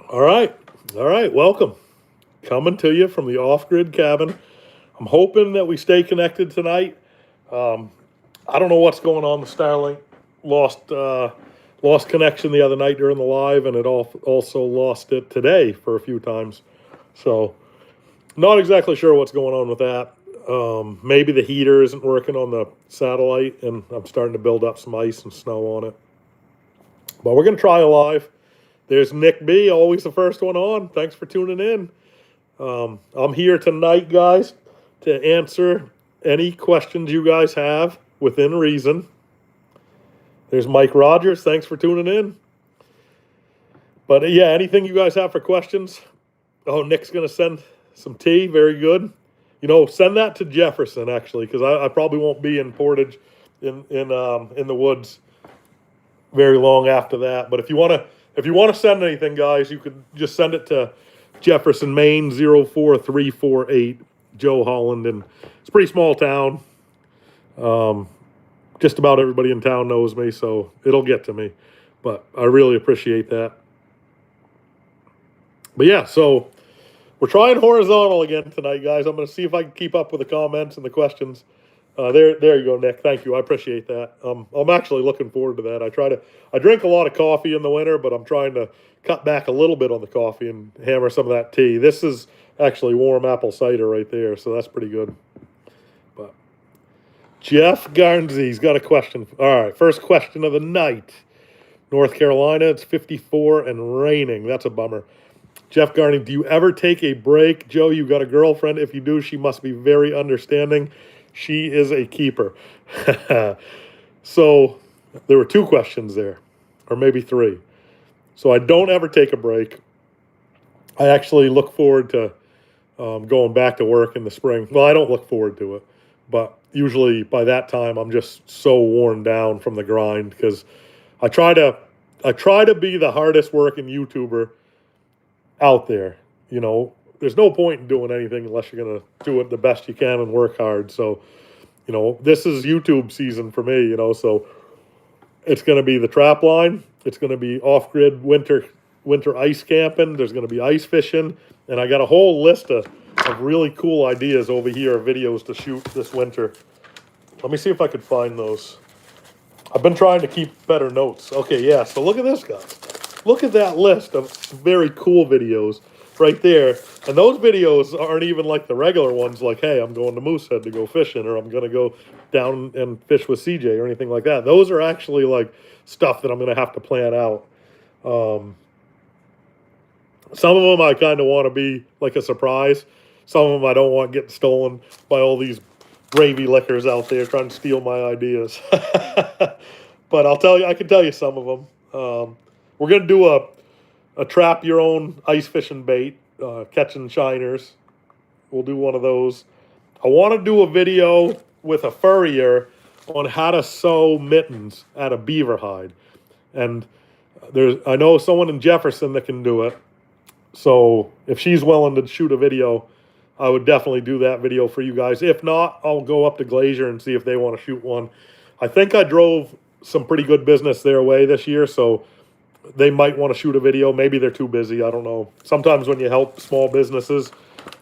All right. All right. Welcome. Coming to you from the off grid cabin. I'm hoping that we stay connected tonight. Um, I don't know what's going on. The Starlink lost connection the other night during the live, and it also lost it today for a few times. So, not exactly sure what's going on with that. Maybe the heater isn't working on the satellite, and I'm starting to build up some ice and snow on it. But we're going to try a live. There's Nick B, always the first one on. Thanks for tuning in. I'm here tonight, guys, to answer any questions you guys have within reason. There's Mike Rogers. Thanks for tuning in. But yeah, anything you guys have for questions? Oh, Nick's going to send some tea. Very good. Send that to Jefferson, actually, because I probably won't be in Portage in the woods very long after that. But if you want to send anything, guys, you could just send it to Jefferson, Maine 04348, Joe Holland, and it's a pretty small town. Just about everybody in town knows me, so it'll get to me. But I really appreciate that. But yeah, so we're trying horizontal again tonight, guys. I'm going to see if I can keep up with the comments and the questions. There you go, Nick. Thank you. I appreciate that. I'm actually looking forward to that. I drink a lot of coffee in the winter, but I'm trying to cut back a little bit on the coffee and hammer some of that tea. This is actually warm apple cider right there, so that's pretty good. But Jeff Garnsey's got a question. All right, first question of the night. North Carolina, it's 54 and raining. That's a bummer. Jeff Garney, do you ever take a break? Joe, you got a girlfriend. If you do, she must be very understanding. She is a keeper. So there were two questions there, or maybe three. So I don't ever take a break. I actually look forward to going back to work in the spring. Well, I don't look forward to it, but usually by that time I'm just so worn down from the grind because I try to be the hardest working YouTuber out there. There's no point in doing anything unless you're going to do it the best you can and work hard. So, this is YouTube season for me, so it's going to be the trap line. It's going to be off-grid winter ice camping. There's going to be ice fishing. And I got a whole list of really cool ideas over here, videos to shoot this winter. Let me see if I could find those. I've been trying to keep better notes. Okay, yeah, so look at this, guys. Look at that list of very cool videos right there. And those videos aren't even like the regular ones, like, hey, I'm going to Moosehead to go fishing, or I'm going to go down and fish with CJ or anything like that. Those are actually like stuff that I'm going to have to plan out. Some of them I kind of want to be like a surprise. Some of them I don't want getting stolen by all these gravy lickers out there trying to steal my ideas. But I can tell you some of them. We're going to do a trap your own ice fishing bait, catching shiners. We'll do one of those. I want to do a video with a furrier on how to sew mittens out of beaver hide. And I know someone in Jefferson that can do it. So if she's willing to shoot a video, I would definitely do that video for you guys. If not, I'll go up to Glacier and see if they want to shoot one. I think I drove some pretty good business their way this year, so they might want to shoot a video. Maybe they're too busy. I don't know. Sometimes when you help small businesses,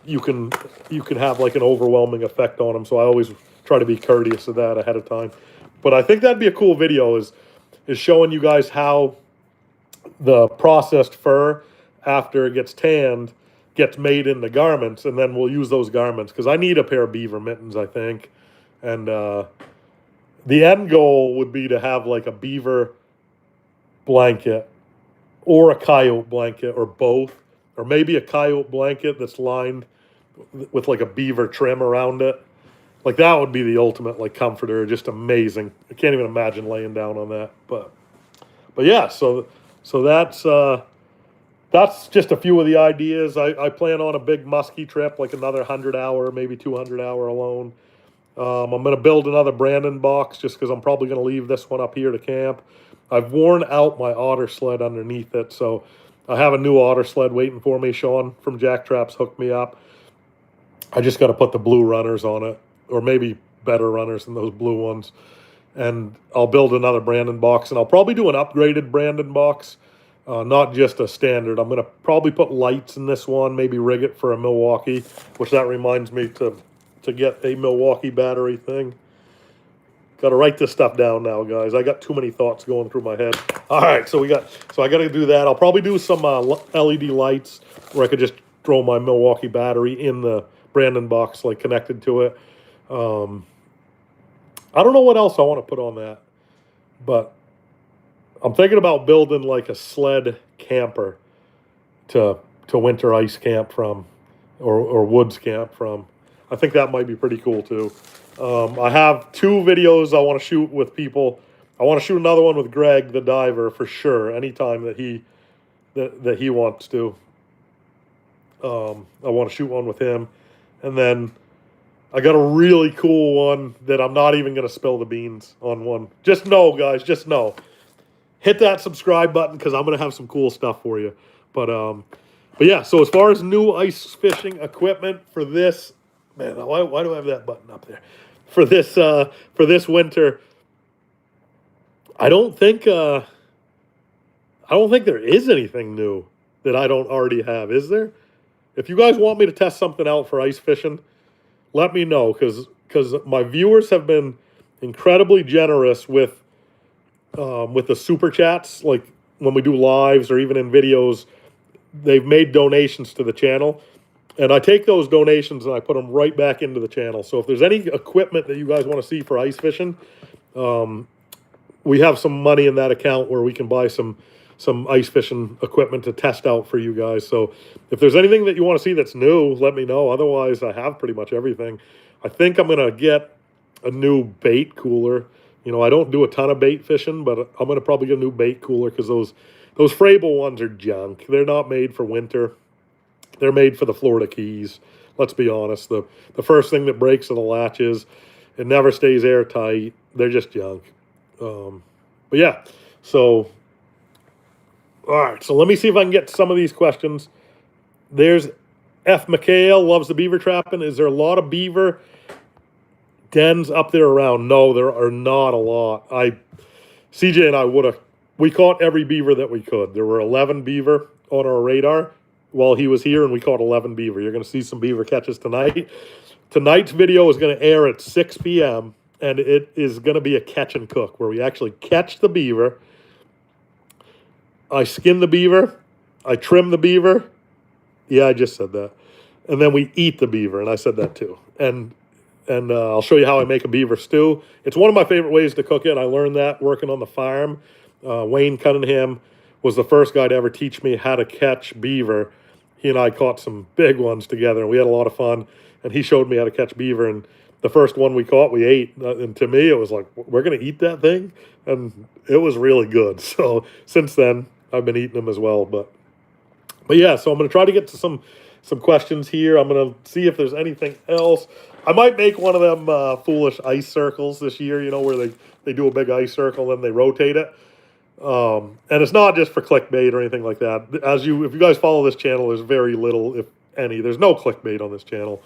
you can have like an overwhelming effect on them. So I always try to be courteous of that ahead of time. But I think that'd be a cool video is showing you guys how the processed fur after it gets tanned gets made into garments, and then we'll use those garments because I need a pair of beaver mittens, I think. And the end goal would be to have like a beaver blanket or a coyote blanket or both, or maybe a coyote blanket that's lined with like a beaver trim around it. Like that would be the ultimate like comforter, just amazing. I can't even imagine laying down on that. But yeah, so that's just a few of the ideas. I plan on a big muskie trip, like another 100-hour, maybe 200-hour alone. I'm going to build another Brandon box just because I'm probably going to leave this one up here to camp. I've worn out my otter sled underneath it, so I have a new otter sled waiting for me. Sean from Jack Traps hooked me up. I just got to put the blue runners on it, or maybe better runners than those blue ones. And I'll build another Brandon box, and I'll probably do an upgraded Brandon box not just a standard. I'm going to probably put lights in this one, maybe rig it for a Milwaukee, which that reminds me to get a Milwaukee battery thing. Got to write this stuff down now, guys. I got too many thoughts going through my head. All right, so I got to do that. I'll probably do some LED lights where I could just throw my Milwaukee battery in the Brandon box, like connected to it. I don't know what else I want to put on that, but I'm thinking about building like a sled camper to winter ice camp from, or woods camp from. I think that might be pretty cool too. I have 2 videos I want to shoot with people. I want to shoot another one with Greg, the diver, for sure. Anytime that he wants to. I want to shoot one with him, and then I got a really cool one that I'm not even going to spill the beans on one. Just know, guys, just know. Hit that subscribe button because I'm going to have some cool stuff for you. But yeah, so as far as new ice fishing equipment for this, man, why do I have that button up there? For this winter, I don't think there is anything new that I don't already have. Is there? If you guys want me to test something out for ice fishing, let me know because my viewers have been incredibly generous with the super chats. Like when we do lives or even in videos, they've made donations to the channel. And I take those donations and I put them right back into the channel. So if there's any equipment that you guys want to see for ice fishing, we have some money in that account where we can buy some ice fishing equipment to test out for you guys. So if there's anything that you want to see that's new, let me know. Otherwise, I have pretty much everything. I think I'm going to get a new bait cooler. You know, I don't do a ton of bait fishing, but I'm going to probably get a new bait cooler because those Frable ones are junk. They're not made for winter. They're made for the Florida Keys. Let's be honest. The first thing that breaks are the latches. It never stays airtight. They're just junk. But yeah, so all right. So let me see if I can get some of these questions. There's F. McHale, loves the beaver trapping. Is there a lot of beaver dens up there around? No, there are not a lot. CJ and I we caught every beaver that we could. There were 11 beaver on our radar while he was here, and we caught 11 beaver. You're going to see some beaver catches tonight. Tonight's video is going to air at 6 p.m., and it is going to be a catch and cook where we actually catch the beaver. I skin the beaver. I trim the beaver. Yeah, I just said that. And then we eat the beaver, and I said that too. And I'll show you how I make a beaver stew. It's one of my favorite ways to cook it. I learned that working on the farm. Wayne Cunningham was the first guy to ever teach me how to catch beaver. He and I caught some big ones together, and we had a lot of fun. And he showed me how to catch beaver, and the first one we caught, we ate. And to me, it was like, we're going to eat that thing? And it was really good. So since then, I've been eating them as well. But yeah, so I'm going to try to get to some questions here. I'm going to see if there's anything else. I might make one of them foolish ice circles this year, you know, where they do a big ice circle and then they rotate it. And it's not just for clickbait or anything like that. If you guys follow this channel, there's very little, if any. There's no clickbait on this channel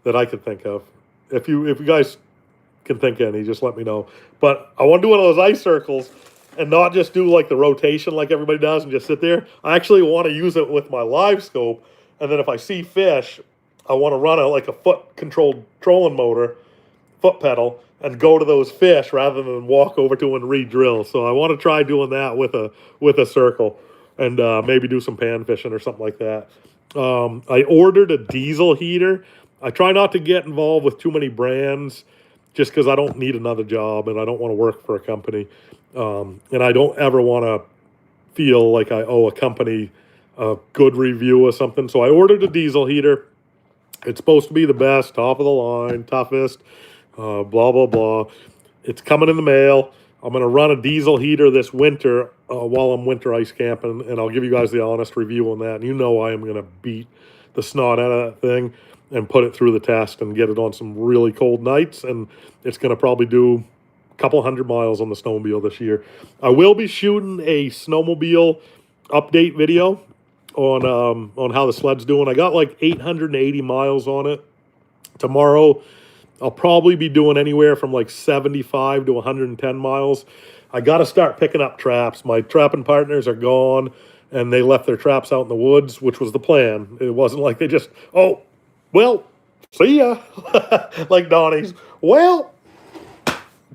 that I could think of. If you guys can think of any, just let me know. But I want to do one of those ice circles and not just do like the rotation like everybody does and just sit there. I actually want to use it with my live scope. And then if I see fish, I want to run like a foot-controlled trolling motor, foot pedal, and go to those fish rather than walk over to and re-drill. So I want to try doing that with a circle and maybe do some pan fishing or something like that. I ordered a diesel heater. I try not to get involved with too many brands just because I don't need another job and I don't want to work for a company. And I don't ever want to feel like I owe a company a good review or something. So I ordered a diesel heater. It's supposed to be the best, top of the line, toughest, blah, blah, blah. It's coming in the mail. I'm going to run a diesel heater this winter while I'm winter ice camping, and I'll give you guys the honest review on that. And you know I am going to beat the snot out of that thing and put it through the test and get it on some really cold nights, and it's going to probably do a couple 100 miles on the snowmobile this year. I will be shooting a snowmobile update video on how the sled's doing. I got like 880 miles on it. Tomorrow, I'll probably be doing anywhere from like 75 to 110 miles. I got to start picking up traps. My trapping partners are gone. and they left their traps out in the woods, which was the plan. It wasn't like they just, oh, well, see ya, like Donnie's. Well,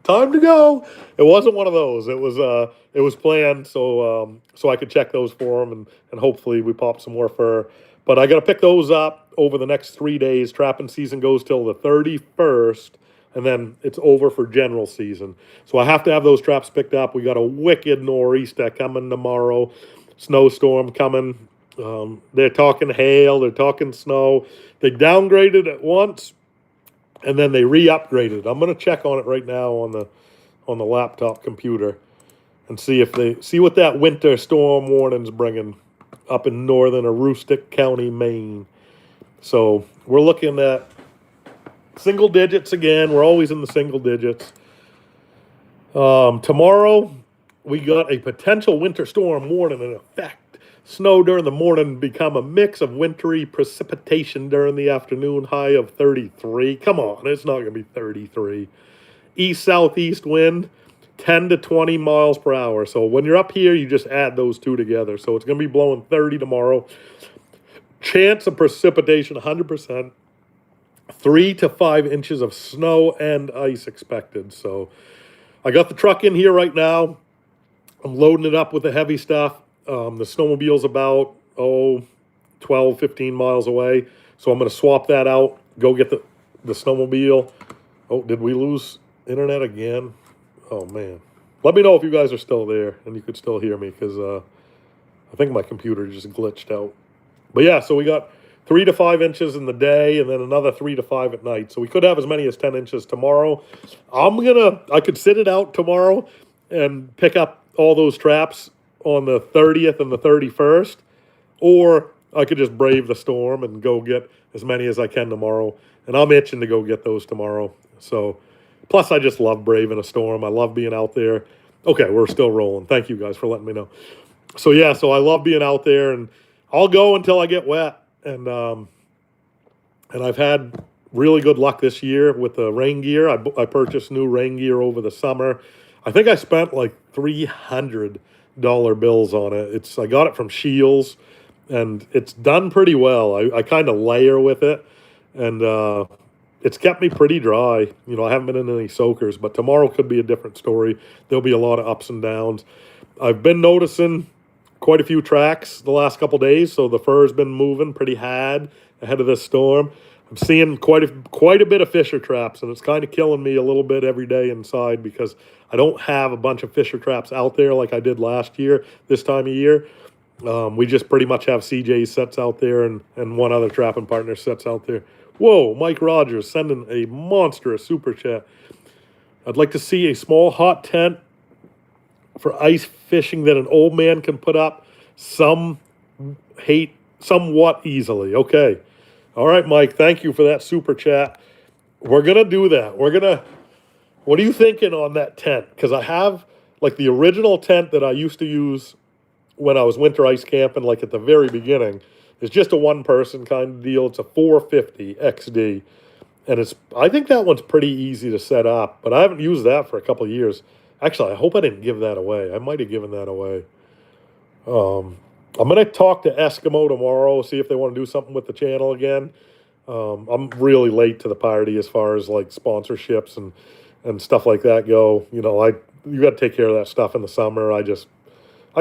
time to go. It wasn't one of those. It was planned so I could check those for them, and hopefully we pop some more fur. But I got to pick those up over the next 3 days. Trapping season goes till the 31st, and then it's over for general season. So I have to have those traps picked up. We got a wicked nor'easter coming tomorrow, snowstorm coming. They're talking hail, they're talking snow. They downgraded it once, and then they re-upgraded. I'm going to check on it right now on the laptop computer and see what that winter storm warning's bringing up in northern Aroostook County, Maine. So we're looking at single digits again. We're always in the single digits. Tomorrow we got a potential winter storm warning in effect. Snow during the morning become a mix of wintry precipitation during the afternoon, high of 33. Come on, it's not going to be 33. East-southeast wind, 10 to 20 miles per hour. So when you're up here, you just add those two together. So it's going to be blowing 30 tomorrow. Chance of precipitation, 100%. 3 to 5 inches of snow and ice expected. So I got the truck in here right now. I'm loading it up with the heavy stuff. The snowmobile's about, 12, 15 miles away. So I'm going to swap that out, go get the snowmobile. Oh, did we lose internet again? Oh, man. Let me know if you guys are still there and you could still hear me, because I think my computer just glitched out. But yeah, so we got 3 to 5 inches in the day and then another 3 to 5 at night. So we could have as many as 10 inches tomorrow. I could sit it out tomorrow and pick up all those traps on the 30th and the 31st, or I could just brave the storm and go get as many as I can tomorrow. And I'm itching to go get those tomorrow. So, plus I just love braving a storm. I love being out there. Okay, we're still rolling. Thank you guys for letting me know. So yeah, so I love being out there, and I'll go until I get wet. And I've had really good luck this year with the rain gear. I purchased new rain gear over the summer. I think I spent like $300 bills on it. I got it from Shields, and it's done pretty well. I kind of layer with it, and it's kept me pretty dry. You know, I haven't been in any soakers, but tomorrow could be a different story. There'll be a lot of ups and downs. I've been noticing quite a few tracks the last couple days, so the fur's been moving pretty hard ahead of this storm. I'm seeing quite a bit of fisher traps, and it's kind of killing me a little bit every day inside, because I don't have a bunch of fisher traps out there like I did last year this time of year. We just pretty much have CJ's sets out there and one other trapping partner sets out there. Whoa, Mike Rogers sending a monstrous super chat. I'd like to see a small hot tent for ice fishing that an old man can put up somewhat easily. Okay. All right, Mike, thank you for that super chat. We're going to do that. What are you thinking on that tent? Because I have, like, the original tent that I used to use when I was winter ice camping, like at the very beginning. It's just a one-person kind of deal. It's a 450 XD. And I think that one's pretty easy to set up, but I haven't used that for a couple of years. Actually, I hope I didn't give that away. I might have given that away. I'm going to talk to Eskimo tomorrow, see if they want to do something with the channel again. I'm really late to the party as far as like sponsorships and stuff like that go. You know, you got to take care of that stuff in the summer. I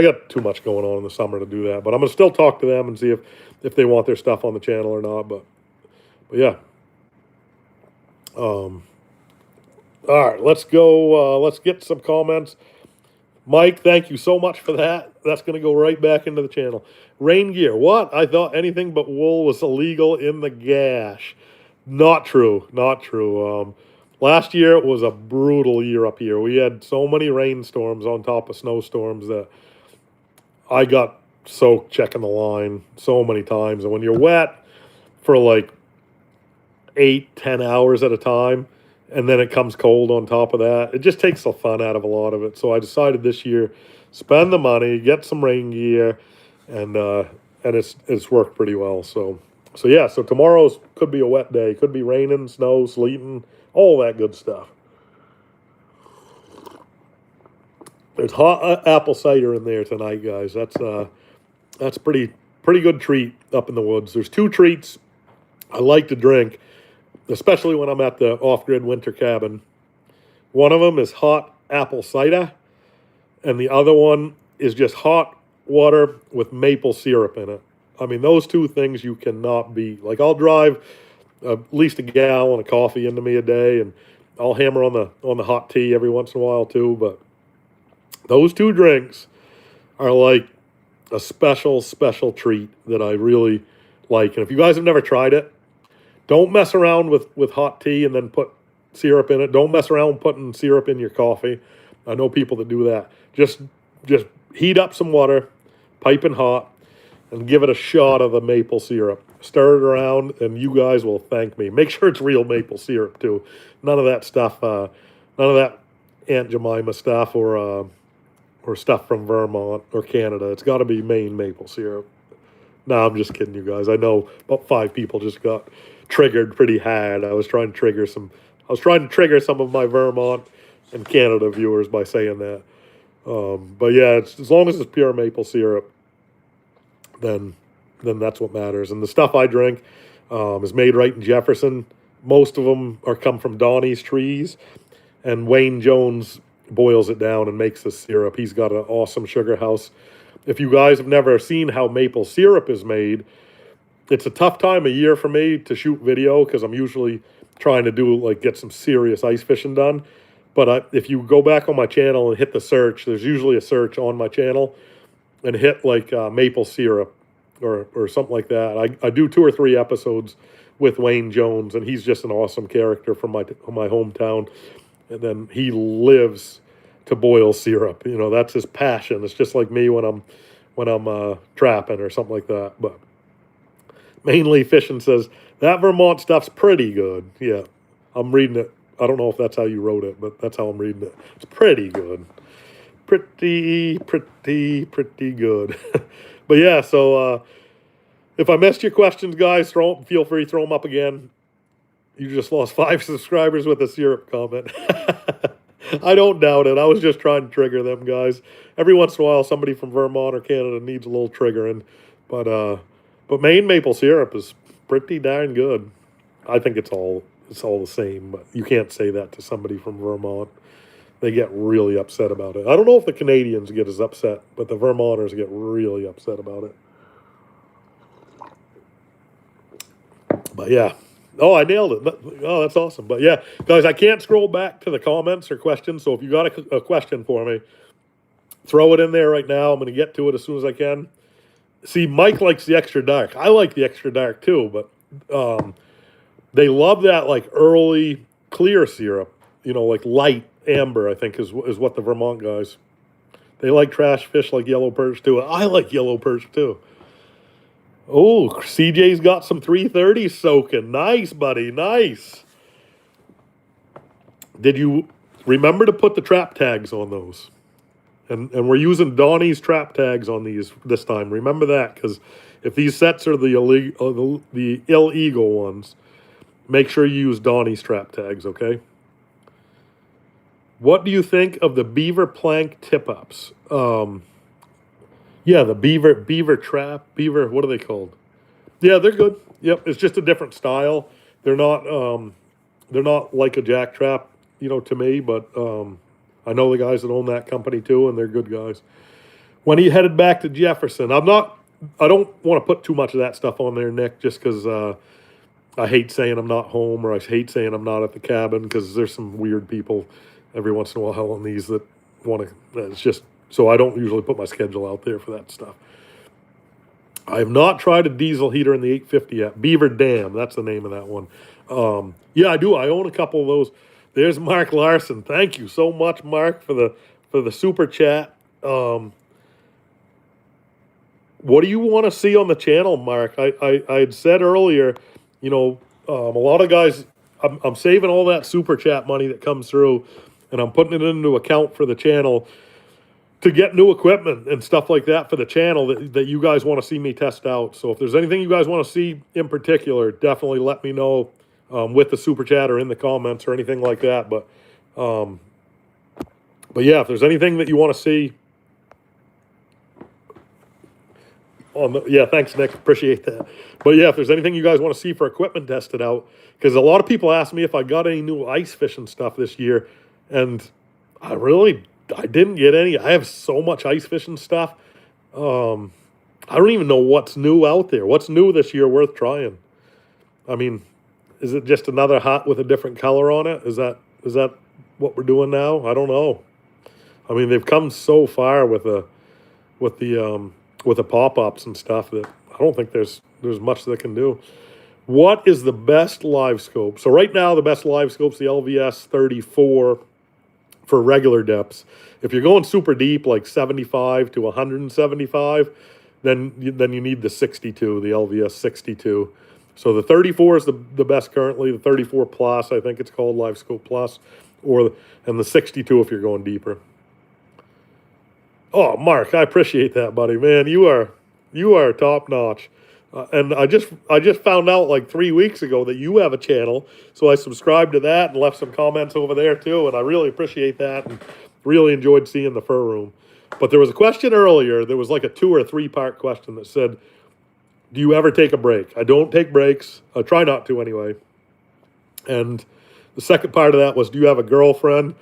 got too much going on in the summer to do that. But I'm going to still talk to them and see if they want their stuff on the channel or not. But yeah. All right, let's go. Let's get some comments. Mike, thank you so much for that. That's going to go right back into the channel. Rain gear. What? I thought anything but wool was illegal in the gash. Not true. Not true. Last year it was a brutal year up here. We had so many rainstorms on top of snowstorms that I got soaked checking the line so many times. And when you're wet for like 8-10 hours at a time, and then it comes cold on top of that, it just takes the fun out of a lot of it. So I decided this year, spend the money, get some rain gear, and it's worked pretty well. So yeah, so tomorrow's could be a wet day. Could be raining, snow, sleeting, all that good stuff. There's hot apple cider in there tonight, guys. That's pretty good treat up in the woods. There's two treats I like to drink, especially when I'm at the off-grid winter cabin. One of them is hot apple cider, and the other one is just hot water with maple syrup in it. I mean, those two things you cannot beat. Like, I'll drive at least a gallon of coffee into me a day, and I'll hammer on the hot tea every once in a while too. But those two drinks are like a special treat that I really like. And if you guys have never tried it, don't mess around with hot tea and then put syrup in it. Don't mess around putting syrup in your coffee. I know people that do that. Just heat up some water, piping hot, and give it a shot of the maple syrup. Stir it around, and you guys will thank me. Make sure it's real maple syrup too. None of that stuff. None of that Aunt Jemima stuff or stuff from Vermont or Canada. It's got to be Maine maple syrup. No, I'm just kidding, you guys. I know about 5 people just got triggered pretty hard. I was trying to trigger some of my Vermont and Canada viewers by saying that. But yeah, as long as it's pure maple syrup, then that's what matters. And the stuff I drink is made right in Jefferson. Most of them come from Donnie's trees, and Wayne Jones boils it down and makes the syrup. He's got an awesome sugar house. If you guys have never seen how maple syrup is made, it's a tough time of year for me to shoot video because I'm usually trying to get some serious ice fishing done. But if you go back on my channel and hit the search, there's usually a search on my channel, and hit maple syrup or something like that. I do 2 or 3 episodes with Wayne Jones, and he's just an awesome character from my hometown. And then he lives to boil syrup. You know, that's his passion. It's just like me when I'm trapping or something like that. But Mainly Fishing says that Vermont stuff's pretty good. Yeah, I'm reading it. I don't know if that's how you wrote it, but that's how I'm reading it. It's pretty good. Pretty good. But yeah, so if I missed your questions, guys, feel free to throw them up again. You just lost 5 subscribers with a syrup comment. I don't doubt it. I was just trying to trigger them, guys. Every once in a while, somebody from Vermont or Canada needs a little triggering. But Maine maple syrup is pretty darn good. I think it's all the same, but you can't say that to somebody from Vermont. They get really upset about it. I don't know if the Canadians get as upset, but the Vermonters get really upset about it. But yeah. Oh, I nailed it. Oh, that's awesome. But yeah, guys, I can't scroll back to the comments or questions. So if you got a question for me, throw it in there right now. I'm going to get to it as soon as I can. See, Mike likes the extra dark. I like the extra dark too, but they love that early clear syrup. You know, light amber, I think is what the Vermont guys. They like trash fish like yellow perch too. I like yellow perch too. Oh, CJ's got some 330 soaking. Nice, buddy. Nice. Did you remember to put the trap tags on those? And we're using Donnie's trap tags on these this time. Remember that, because if these sets are the illegal ones, make sure you use Donnie's trap tags, okay? What do you think of the beaver plank tip-ups? Yeah, the beaver trap, what are they called? Yeah, they're good. Yep, it's just a different style. They're not like a jack trap, to me, but I know the guys that own that company too, and they're good guys. When he headed back to Jefferson, I don't want to put too much of that stuff on there, Nick, just because I hate saying I'm not home, or I hate saying I'm not at the cabin, because there's some weird people every once in a while on these that want to. It's just. So I don't usually put my schedule out there for that stuff. I have not tried a diesel heater in the 850 yet. Beaver Dam, that's the name of that one. Yeah, I do. I own a couple of those. There's Mark Larson. Thank you so much, Mark, for the super chat. What do you want to see on the channel, Mark? I had said earlier, a lot of guys. I'm saving all that super chat money that comes through, and I'm putting it into account for the channel, to get new equipment and stuff like that for the channel that you guys want to see me test out. So if there's anything you guys want to see in particular, definitely let me know with the super chat or in the comments or anything like that. But yeah, if there's anything that you want to see, Yeah, thanks, Nick. Appreciate that. But yeah, if there's anything you guys want to see for equipment tested out, because a lot of people ask me if I got any new ice fishing stuff this year, and I didn't get any. I have so much ice fishing stuff. Um, I don't even know what's new out there. What's new this year worth trying? I mean, is it just another hot with a different color on it? Is that what we're doing now? I don't know. I mean, they've come so far with the pop ups and stuff that I don't think there's much they can do. What is the best live scope? So right now, the best live scope's the LVS 34 for regular depths. If you're going super deep, like 75 to 175, then you need the 62, the LVS 62. So the 34 is the best currently. The 34 plus, I think it's called Live Scope Plus, and the 62 if you're going deeper. Oh, Mark, I appreciate that, buddy. Man, you are top notch. And I just found out like 3 weeks ago that you have a channel, so I subscribed to that and left some comments over there too, and I really appreciate that and really enjoyed seeing the fur room. But there was a question earlier. There was like a 2 or 3 part question that said, "Do you ever take a break?" I don't take breaks. I try not to anyway. And the second part of that was, "Do you have a girlfriend?"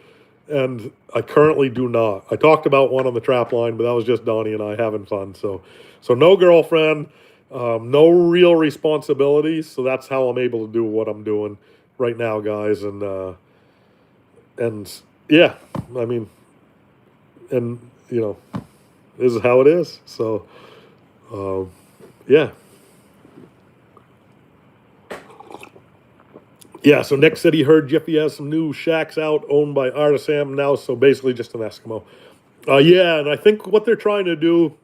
And I currently do not. I talked about one on the trap line, but that was just Donnie and I having fun. So no girlfriend, no real responsibilities. So that's how I'm able to do what I'm doing right now, guys. And yeah, I mean, and this is how it is. So yeah. Yeah, so Nick said he heard Jiffy has some new shacks out owned by Artisan now, so basically just an Eskimo. Yeah, and I think what they're trying to do,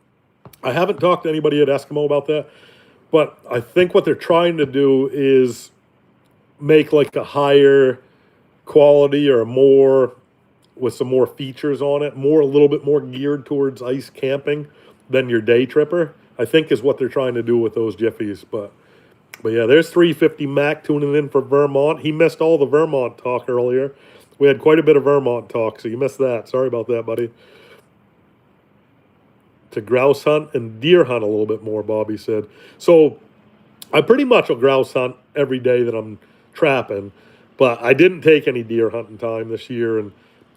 I haven't talked to anybody at Eskimo about that, but I think what they're trying to do is make like a higher quality or more with some more features on it, a little bit more geared towards ice camping than your day tripper, I think is what they're trying to do with those Jiffies, But yeah, there's 350 Mac tuning in for Vermont. He missed all the Vermont talk earlier. We had quite a bit of Vermont talk, so you missed that. Sorry about that, buddy. To grouse hunt and deer hunt a little bit more, Bobby said. So I pretty much will grouse hunt every day that I'm trapping, but I didn't take any deer hunting time this year, and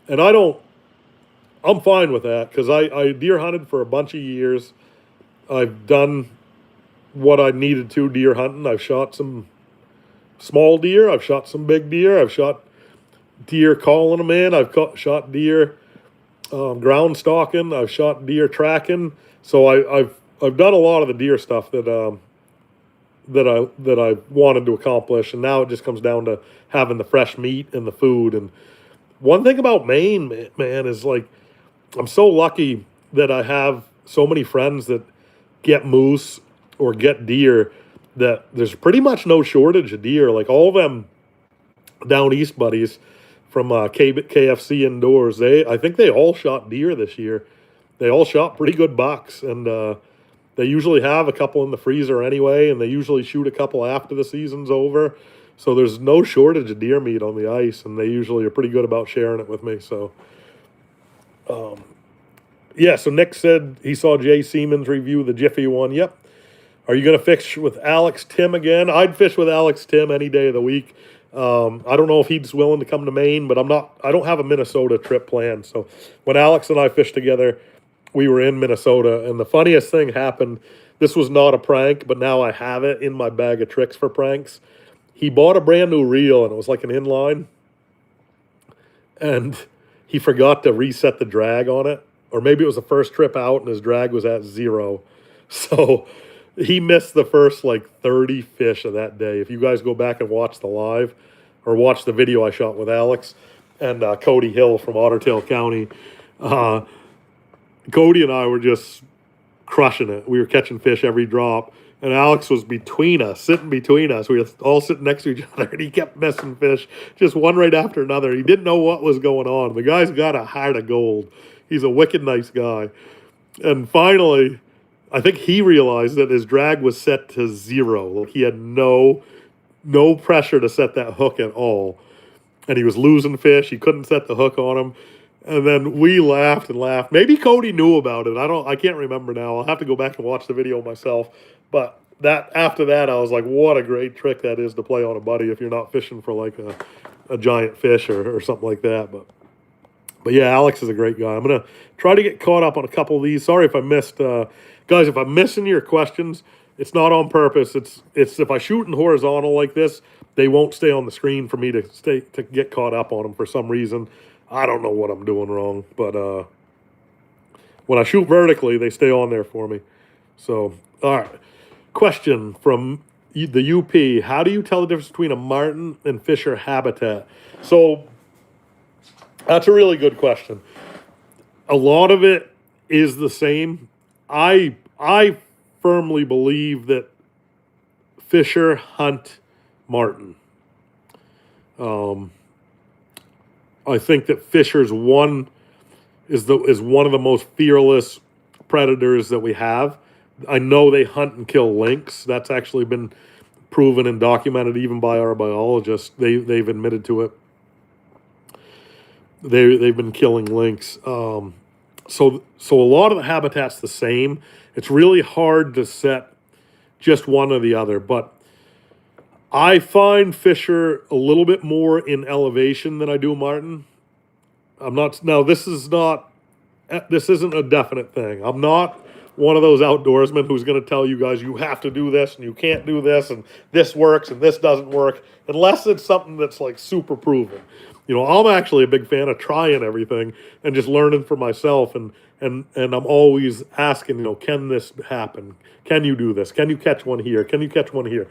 I'm fine with that because I deer hunted for a bunch of years. I've done what I needed to deer hunting. I've shot some small deer. I've shot some big deer. I've shot deer calling them in. Shot deer ground stalking. I've shot deer tracking. So I've done a lot of the deer stuff that I wanted to accomplish, and now it just comes down to having the fresh meat and the food. And one thing about Maine, man, is like I'm so lucky that I have so many friends that get moose or get deer, that there's pretty much no shortage of deer. Like all of them down east buddies from KFC Indoors, I think they all shot deer this year. They all shot pretty good bucks, and they usually have a couple in the freezer anyway, and they usually shoot a couple after the season's over. So there's no shortage of deer meat on the ice, and they usually are pretty good about sharing it with me. So yeah, so Nick said he saw Jay Siemens review the Jiffy one. Yep. Are you going to fish with Alex Tim again? I'd fish with Alex Tim any day of the week. I don't know if he's willing to come to Maine, but I don't have a Minnesota trip planned. So when Alex and I fished together, we were in Minnesota, and the funniest thing happened. This was not a prank, but now I have it in my bag of tricks for pranks. He bought a brand new reel, and it was like an inline, and he forgot to reset the drag on it, or maybe it was the first trip out, and his drag was at 0. So he missed the first like 30 fish of that day. If you guys go back and watch the live or watch the video I shot with Alex and Cody Hill from Ottertail County, Cody and I were just crushing it. We were catching fish every drop, and Alex was sitting between us. We were all sitting next to each other, and he kept missing fish, just one right after another. He didn't know what was going on. The guy's got a heart of gold. He's a wicked nice guy. And finally, I think he realized that his drag was set to 0. Like he had no pressure to set that hook at all. And he was losing fish. He couldn't set the hook on him. And then we laughed and laughed. Maybe Cody knew about it. I can't remember now. I'll have to go back and watch the video myself. But that after that, I was like, what a great trick that is to play on a buddy if you're not fishing for like a giant fish or something like that. But yeah, Alex is a great guy. I'm gonna try to get caught up on a couple of these. Sorry if I missed, guys. If I'm missing your questions, it's not on purpose. It's if I shoot in horizontal like this, they won't stay on the screen for me to get caught up on them for some reason. I don't know what I'm doing wrong, but when I shoot vertically, they stay on there for me. So, all right. Question from the UP. How do you tell the difference between a martin and fisher habitat? So, that's a really good question. A lot of it is the same. I firmly believe that fisher hunt martin. I think that fishers is one of the most fearless predators that we have. I know they hunt and kill lynx. That's actually been proven and documented even by our biologists. They've admitted to it. They've been killing lynx. So a lot of the habitat's the same. It's really hard to set just one or the other, but I find fisher a little bit more in elevation than I do martin. I'm not now. This isn't a definite thing. I'm not one of those outdoorsmen who's going to tell you guys you have to do this and you can't do this and this works and this doesn't work unless it's something that's like super proven. You know, I'm actually a big fan of trying everything and just learning for myself and I'm always asking, you know, can this happen? Can you do this? Can you catch one here? Can you catch one here?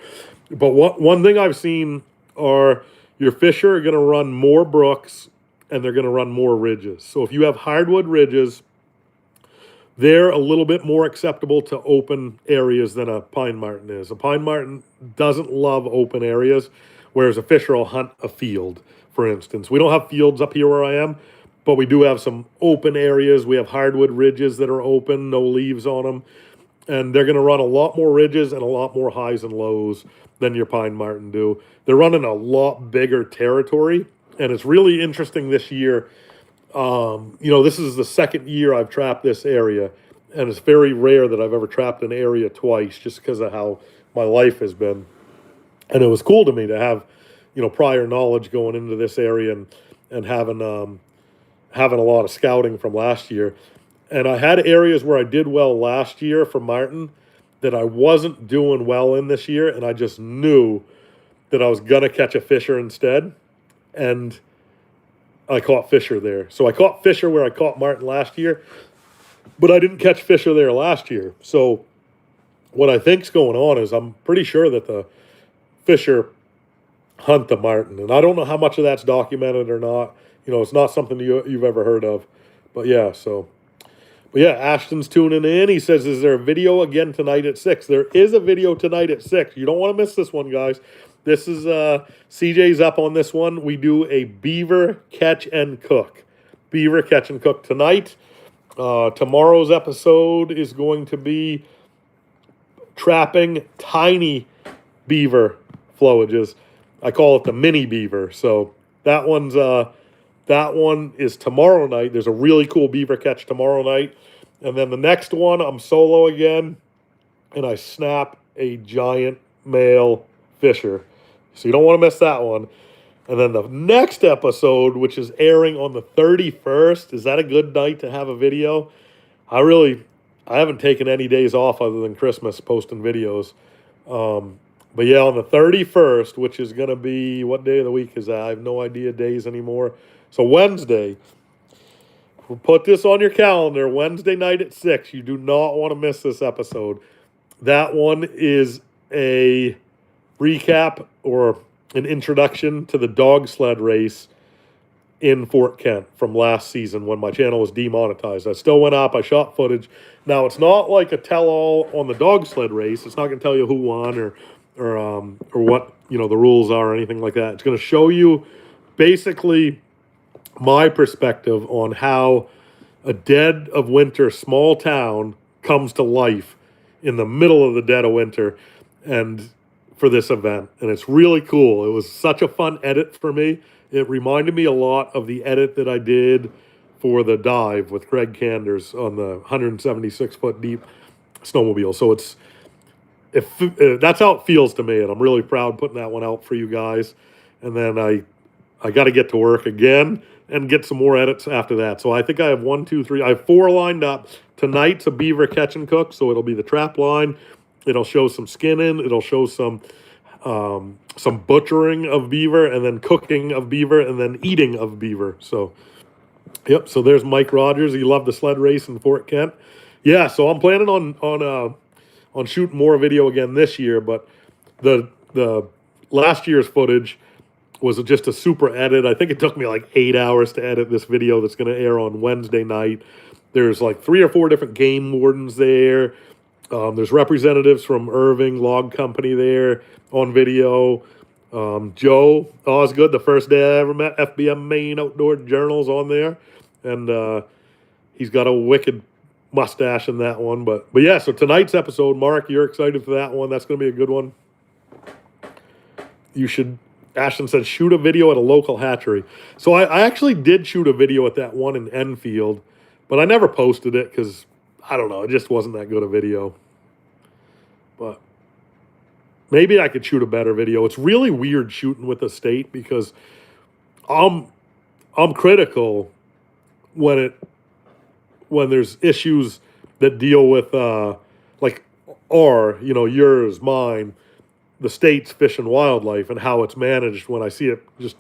But one thing I've seen are your fisher are going to run more brooks and they're going to run more ridges. So if you have hardwood ridges, they're a little bit more acceptable to open areas than a pine martin is. A pine martin doesn't love open areas, whereas a fisher will hunt a field, for instance. We don't have fields up here where I am, but we do have some open areas. We have hardwood ridges that are open, no leaves on them. And they're going to run a lot more ridges and a lot more highs and lows than your pine martin do. They're running a lot bigger territory. And it's really interesting this year. You know, this is the second year I've trapped this area. And it's very rare that I've ever trapped an area twice just because of how my life has been. And it was cool to me to have, you know, prior knowledge going into this area and having a lot of scouting from last year. And I had areas where I did well last year for martin that I wasn't doing well in this year. And I just knew that I was going to catch a fisher instead. And I caught fisher there. So I caught fisher where I caught martin last year, but I didn't catch fisher there last year. So what I think's going on is I'm pretty sure that the fisher hunt the martin. And I don't know how much of that's documented or not. You know, it's not something you've ever heard of. But yeah, But yeah, Ashton's tuning in. He says, is there a video again tonight at 6? There is a video tonight at 6. You don't want to miss this one, guys. This is, CJ's up on this one. We do a beaver catch and cook. Beaver catch and cook tonight. Tomorrow's episode is going to be trapping tiny beaver flowages. I call it the mini beaver. So that one is tomorrow night. There's a really cool beaver catch tomorrow night. And then the next one, I'm solo again, and I snap a giant male fisher. So you don't want to miss that one. And then the next episode, which is airing on the 31st, is that a good night to have a video? I haven't taken any days off other than Christmas posting videos. But yeah, on the 31st, which is going to be, what day of the week is that? I have no idea days anymore. So Wednesday, we'll put this on your calendar, Wednesday night at 6. You do not want to miss this episode. That one is a recap or an introduction to the dog sled race in Fort Kent from last season when my channel was demonetized. I still went up. I shot footage. Now, it's not like a tell-all on the dog sled race. It's not going to tell you who won or what, you know, the rules are or anything like that. It's going to show you basically my perspective on how a dead of winter small town comes to life in the middle of the dead of winter and for this event. And it's really cool. It was such a fun edit for me. It reminded me a lot of the edit that I did for the dive with Greg Canders on the 176-foot deep snowmobile. So that's how it feels to me, and I'm really proud putting that one out for you guys. And then I got to get to work again and get some more edits after that. So I think I have 1, 2, 3. I have 4 lined up. Tonight's a beaver catch and cook, so it'll be the trap line. It'll show some skinning. It'll show some butchering of beaver, and then cooking of beaver, and then eating of beaver. So, yep. So there's Mike Rogers. He loved the sled race in Fort Kent. Yeah. So I'm planning on shooting more video again this year, but the last year's footage was just a super edit. I think it took me like 8 hours to edit this video that's going to air on Wednesday night. There's like 3 or 4 different game wardens there. There's representatives from Irving Log Company there on video. Joe Osgood, the first day I ever met, FBM Maine Outdoor Journal's on there. And he's got a wicked mustache in that one. But yeah, so tonight's episode, Mark, you're excited for that one. That's going to be a good one. You should... Ashton said, shoot a video at a local hatchery. So I actually did shoot a video at that one in Enfield, but I never posted it because, I don't know, it just wasn't that good a video. But maybe I could shoot a better video. It's really weird shooting with the state because I'm critical when there's issues that deal with like yours, mine, the state's fish and wildlife and how it's managed. When I see it just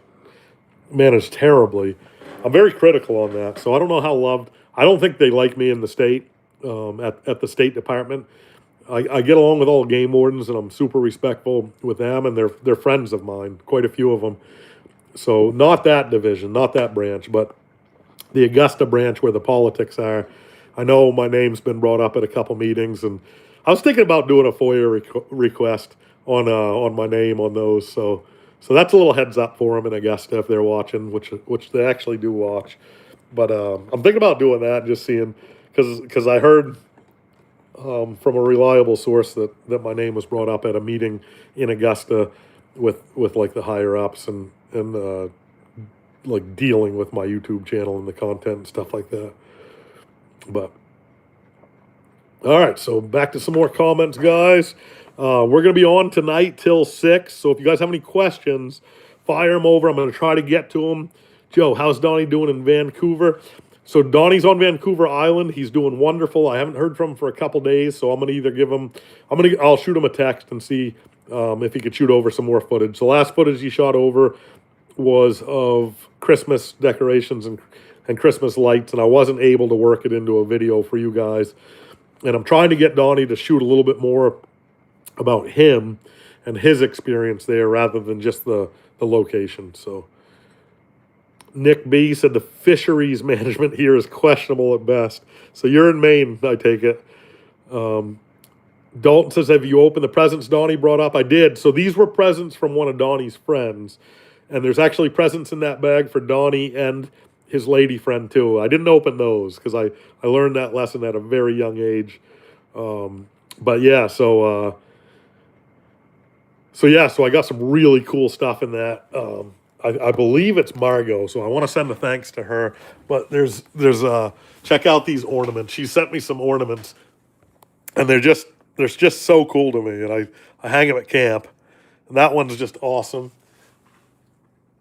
managed terribly, I'm very critical on that. So I don't know how loved. I don't think they like me in the state at the State Department. I get along with all game wardens, and I'm super respectful with them, and they're friends of mine, quite a few of them. So not that division, not that branch, but the Augusta branch where the politics are. I know my name's been brought up at a couple meetings, and I was thinking about doing a FOIA request on my name on those. So that's a little heads up for them in Augusta if they're watching, which they actually do watch. But I'm thinking about doing that, just seeing, because I heard from a reliable source that my name was brought up at a meeting in Augusta with like the higher ups and like dealing with my YouTube channel and the content and stuff like that. But all right, so back to some more comments, guys. We're going to be on tonight till 6. So if you guys have any questions, fire them over. I'm going to try to get to them. Joe, how's Donnie doing in Vancouver? So Donnie's on Vancouver Island. He's doing wonderful. I haven't heard from him for a couple days, so I'm going to either give him, I'll shoot him a text and see if he could shoot over some more footage. The last footage he shot over was of Christmas decorations and Christmas lights, and I wasn't able to work it into a video for you guys. And I'm trying to get Donnie to shoot a little bit more about him and his experience there rather than just the location. So Nick B said the fisheries management here is questionable at best. So you're in Maine, I take it. Dalton says, have you opened the presents Donnie brought up? I did. So these were presents from one of Donnie's friends. And there's actually presents in that bag for Donnie and his lady friend too. I didn't open those because I learned that lesson at a very young age. But yeah, so I got some really cool stuff in that. I believe it's Margot, so I want to send a thanks to her. But there's check out these ornaments. She sent me some ornaments, and they're just so cool to me. And I hang them at camp, and that one's just awesome.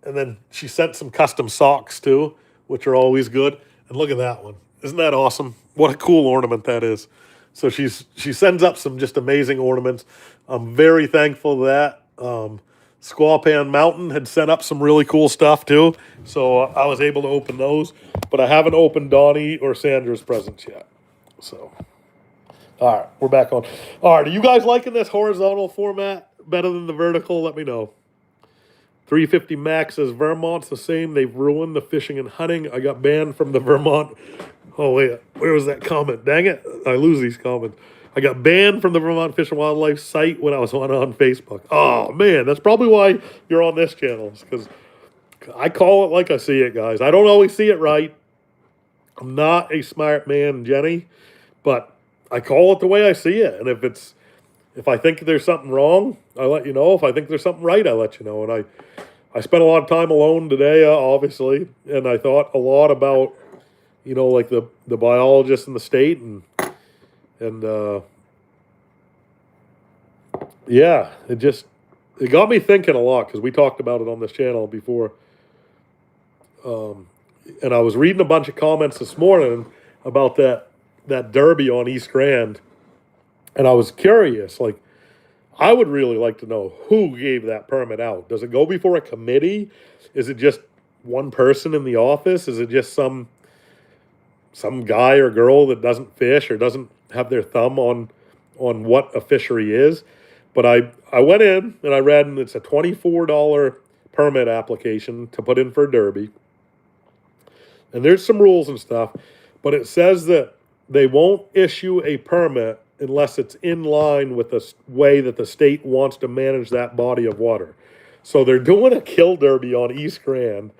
And then she sent some custom socks too, which are always good. And look at that one. Isn't that awesome? What a cool ornament that is. So she sends up some just amazing ornaments. I'm very thankful for that. Squaw Pan Mountain had sent up some really cool stuff too. So I was able to open those. But I haven't opened Donnie or Sandra's presents yet. So, all right, we're back on. All right, are you guys liking this horizontal format better than the vertical? Let me know. 350 Max says Vermont's the same. They've ruined the fishing and hunting. I got banned from the Vermont. Oh, wait. Where was that comment? Dang it. I lose these comments. I got banned from the Vermont Fish and Wildlife site when I was on Facebook. Oh, man. That's probably why you're on this channel. Because I call it like I see it, guys. I don't always see it right. I'm not a smart man, Jenny. But I call it the way I see it. And if I think there's something wrong, I let you know. If I think there's something right, I let you know. And I spent a lot of time alone today, obviously, and I thought a lot about like the biologists in the state, and yeah, it got me thinking a lot because we talked about it on this channel before. And I was reading a bunch of comments this morning about that derby on East Grand, and I was curious. Like, I would really like to know who gave that permit out. Does it go before a committee? Is it just one person in the office? Is it just some guy or girl that doesn't fish or doesn't have their thumb on what a fishery is? But I went in and I read, and it's a $24 permit application to put in for a derby. And there's some rules and stuff, but it says that they won't issue a permit unless it's in line with the way that the state wants to manage that body of water. So they're doing a kill derby on East Grand,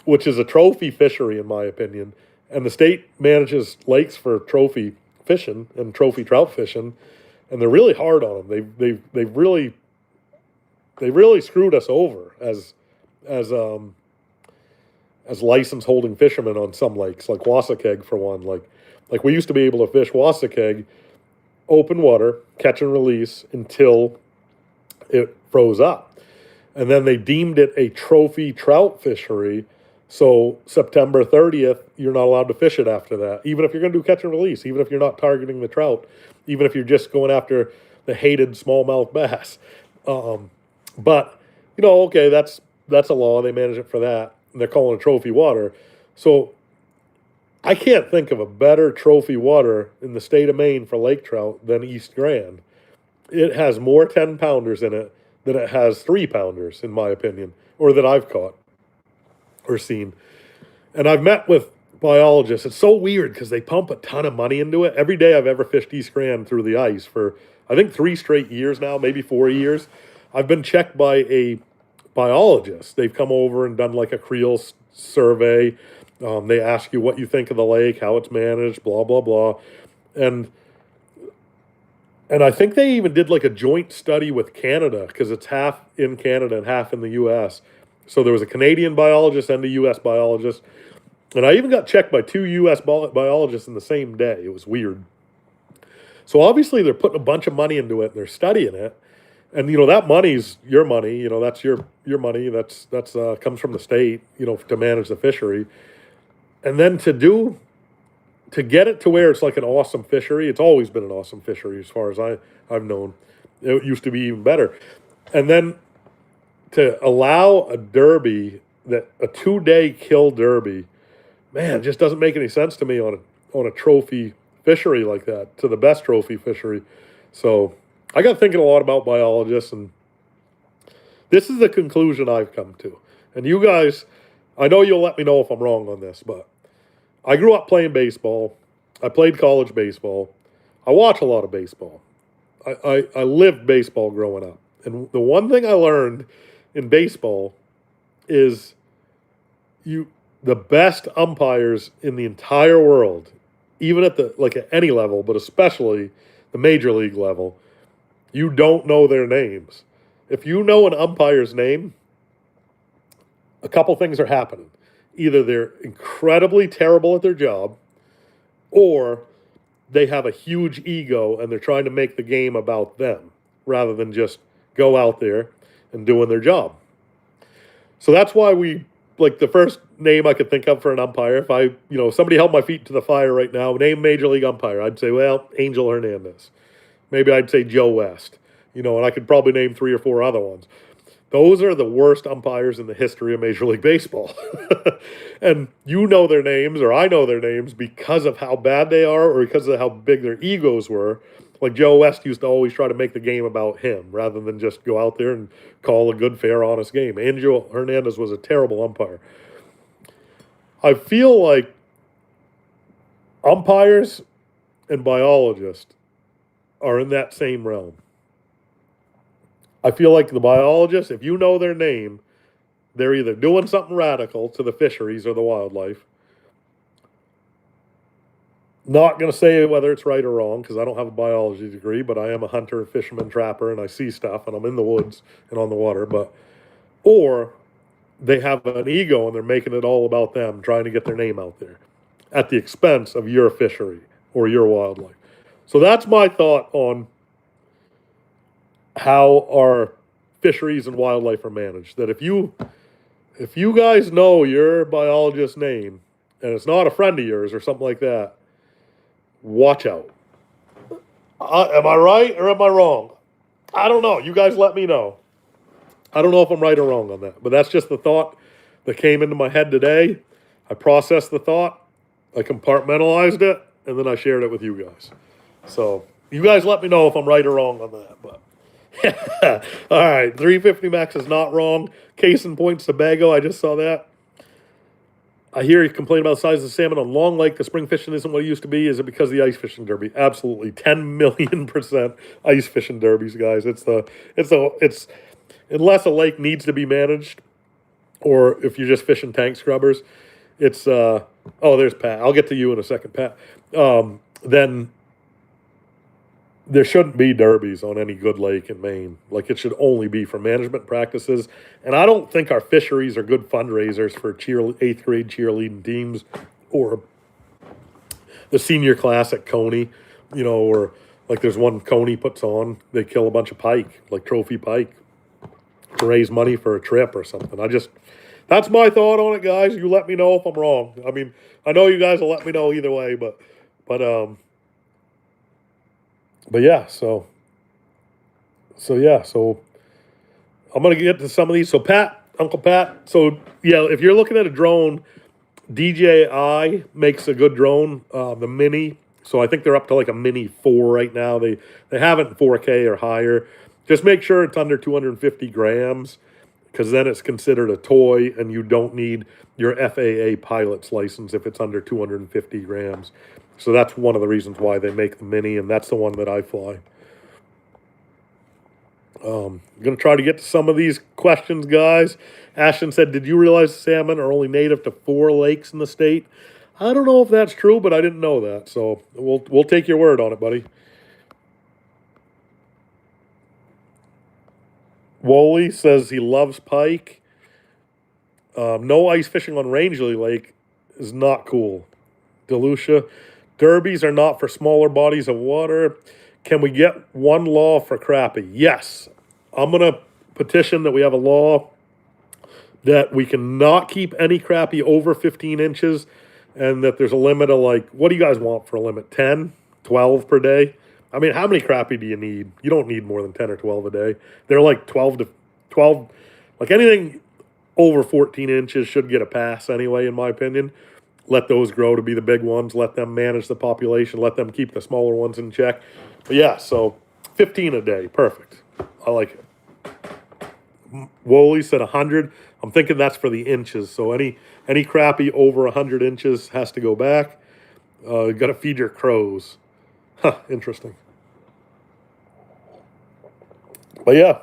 which is a trophy fishery in my opinion, and the state manages lakes for trophy fishing and trophy trout fishing, and they're really hard on them. They've really screwed us over as license holding fishermen on some lakes, like Wasakeg for one. Like we used to be able to fish Wasakeg open water, catch and release until it froze up. And then they deemed it a trophy trout fishery. So September 30th, you're not allowed to fish it after that. Even if you're going to do catch and release, even if you're not targeting the trout, even if you're just going after the hated smallmouth bass. But, okay, that's a law. They manage it for that. And they're calling it trophy water. So I can't think of a better trophy water in the state of Maine for lake trout than East Grand. It has more 10-pounders in it than it has 3-pounders, in my opinion, or that I've caught or seen. And I've met with biologists. It's so weird because they pump a ton of money into it. Every day I've ever fished East Grand through the ice for, I think, 3 straight years now, maybe 4 years. I've been checked by a biologist. They've come over and done like a creel survey. They ask you what you think of the lake, how it's managed, blah, blah, blah. And I think they even did like a joint study with Canada because it's half in Canada and half in the U.S. So there was a Canadian biologist and a U.S. biologist. And I even got checked by 2 U.S. biologists in the same day. It was weird. So obviously they're putting a bunch of money into it and they're studying it. And, that money's your money. That's your money. That's comes from the state, to manage the fishery. And then to get it to where it's like an awesome fishery, it's always been an awesome fishery as far as I've known. It used to be even better. And then to allow a derby, a 2-day kill derby, man, it just doesn't make any sense to me on a trophy fishery like that, to the best trophy fishery. So I got thinking a lot about biologists, and this is the conclusion I've come to. And you guys, I know you'll let me know if I'm wrong on this, but I grew up playing baseball. I played college baseball. I watch a lot of baseball. I lived baseball growing up. And the one thing I learned in baseball is the best umpires in the entire world, even at at any level, but especially the major league level, you don't know their names. If you know an umpire's name, a couple things are happening. Either they're incredibly terrible at their job, or they have a huge ego and they're trying to make the game about them rather than just go out there and doing their job. So that's why the first name I could think of for an umpire, if somebody held my feet to the fire right now, name major league umpire, I'd say, well, Angel Hernandez. Maybe I'd say Joe West, and I could probably name 3 or 4 other ones. Those are the worst umpires in the history of Major League Baseball. And their names, or I know their names, because of how bad they are or because of how big their egos were. Like Joe West used to always try to make the game about him rather than just go out there and call a good, fair, honest game. Angel Hernandez was a terrible umpire. I feel like umpires and biologists are in that same realm. I feel like the biologists, if you know their name, they're either doing something radical to the fisheries or the wildlife. Not going to say whether it's right or wrong because I don't have a biology degree, but I am a hunter, fisherman, trapper, and I see stuff, and I'm in the woods and on the water. Or they have an ego and they're making it all about them, trying to get their name out there. at the expense of your fishery or your wildlife. So that's my thought on how our fisheries and wildlife are managed. That if you guys know your biologist's name and it's not a friend of yours or something like that, watch out. Am I right or am I wrong? I don't know. You guys let me know. I don't know if I'm right or wrong on that, but that's just the thought that came into my head today. I processed the thought, I compartmentalized it, and then I shared it with you guys. So you guys let me know if I'm right or wrong on that. But all right, 350 max is not wrong. Case in point, Sebago. I just saw that. I hear you complain about the size of the salmon on Long Lake. The spring fishing isn't what it used to be. Is it because of the ice fishing derby? Absolutely, 10,000,000% ice fishing derbies, guys. It's unless a lake needs to be managed, or if you're just fishing tank scrubbers, it's oh, there's Pat. I'll get to you in a second, Pat. Then there shouldn't be derbies on any good lake in Maine. Like, it should only be for management practices. And I don't think our fisheries are good fundraisers for 8th grade cheerleading teams or the senior class at Coney, or like there's one Coney puts on, they kill a bunch of pike, like trophy pike, to raise money for a trip or something. That's my thought on it, guys. You let me know if I'm wrong. I mean, I know you guys will let me know either way, but yeah, so I'm gonna get to some of these. So Pat, Uncle Pat. So yeah, if you're looking at a drone, DJI makes a good drone, the Mini. So I think they're up to like a Mini 4 right now. They have it in 4K or higher. Just make sure it's under 250 grams, because then it's considered a toy, and you don't need your FAA pilot's license if it's under 250 grams. So that's one of the reasons why they make the Mini, and that's the one that I fly. I'm going to try to get to some of these questions, guys. Ashton said, did you realize salmon are only native to 4 lakes in the state? I don't know if that's true, but I didn't know that. So we'll take your word on it, buddy. Wooly says he loves pike. No ice fishing on Rangeley Lake is not cool. Delucia, derbies are not for smaller bodies of water. Can we get one law for crappie? Yes. I'm going to petition that we have a law that we cannot keep any crappie over 15 inches, and that there's a limit of, like, what do you guys want for a limit? 10, 12 per day? I mean, how many crappie do you need? You don't need more than 10 or 12 a day. They're like 12, like anything over 14 inches should get a pass anyway, in my opinion. Let those grow to be the big ones. Let them manage the population. Let them keep the smaller ones in check. But yeah, so 15 a day. Perfect. I like it. Wooly said 100. I'm thinking that's for the inches. So any crappie over 100 inches has to go back. You got to feed your crows. Huh, interesting. But yeah,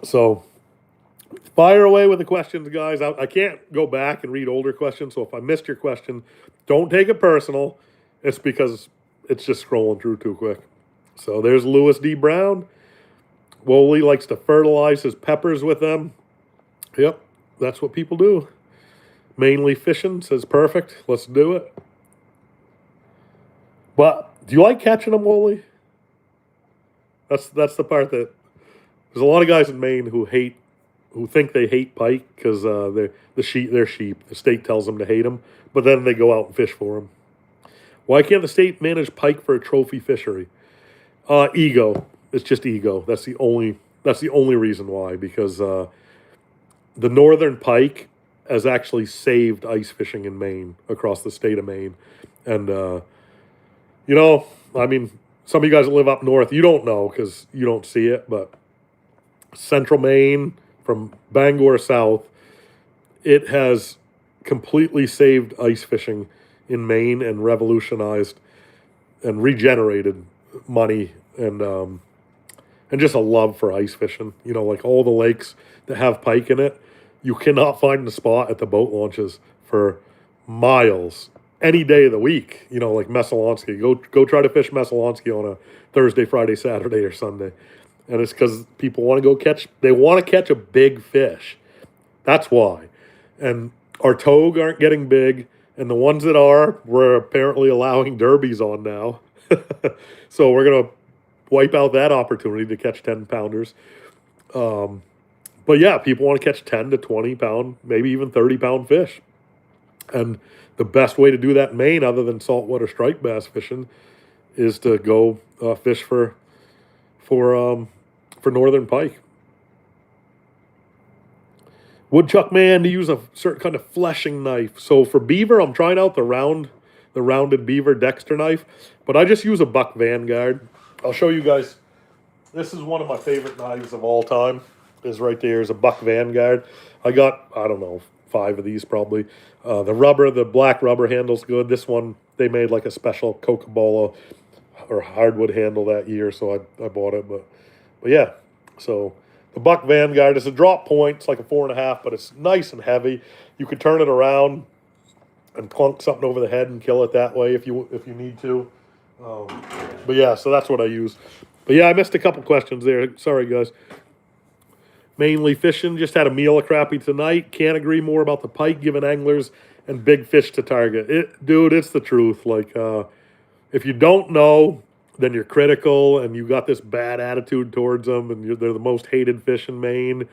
so fire away with the questions, guys. I can't go back and read older questions, so if I missed your question, don't take it personal. It's because it's just scrolling through too quick. So there's Lewis D. Brown. Wooly likes to fertilize his peppers with them. Yep, that's what people do. Mainly fishing says perfect. Let's do it. But do you like catching them, Wooly? That's the part that there's a lot of guys in Maine who think they hate pike because they're sheep. The state tells them to hate them, but then they go out and fish for them. Why can't the state manage pike for a trophy fishery? Ego. It's just ego. That's the only reason why. Because the northern pike has actually saved ice fishing in Maine, across the state of Maine, and I mean, some of you guys that live up north, you don't know because you don't see it, but central Maine, from Bangor south, it has completely saved ice fishing in Maine and revolutionized and regenerated money and just a love for ice fishing. Like all the lakes that have pike in it, you cannot find the spot at the boat launches for miles any day of the week. Like Messalonsky. Go try to fish Messalonsky on a Thursday, Friday, Saturday, or Sunday. And it's because people want to catch a big fish. That's why. And our togue aren't getting big. And the ones that are, we're apparently allowing derbies on now. So we're going to wipe out that opportunity to catch 10-pounders. But yeah, people want to catch 10 to 20 pound, maybe even 30-pound fish. And the best way to do that in Maine, other than saltwater striped bass fishing, is to go fish for northern pike. Woodchuck man to use a certain kind of fleshing knife. So for beaver, I'm trying out the rounded beaver Dexter knife, but I just use a Buck Vanguard. I'll show you guys. This is one of my favorite knives of all time. Is right there is a Buck Vanguard. I got, I don't know, 5 of these probably. The black rubber handle's good. This one, they made like a special Coca-Cola or hardwood handle that year, so I bought it. But yeah, so the Buck Vanguard is a drop point. It's like a 4.5, but it's nice and heavy. You could turn it around and clunk something over the head and kill it that way if you need to. But yeah, so that's what I use. But yeah, I missed a couple questions there. Sorry, guys. Mainly fishing. Just had a meal of crappie tonight. Can't agree more about the pike giving anglers and big fish to target. Dude, it's the truth. Like, if you don't know, then you're critical and you got this bad attitude towards them, and they're the most hated fish in Maine.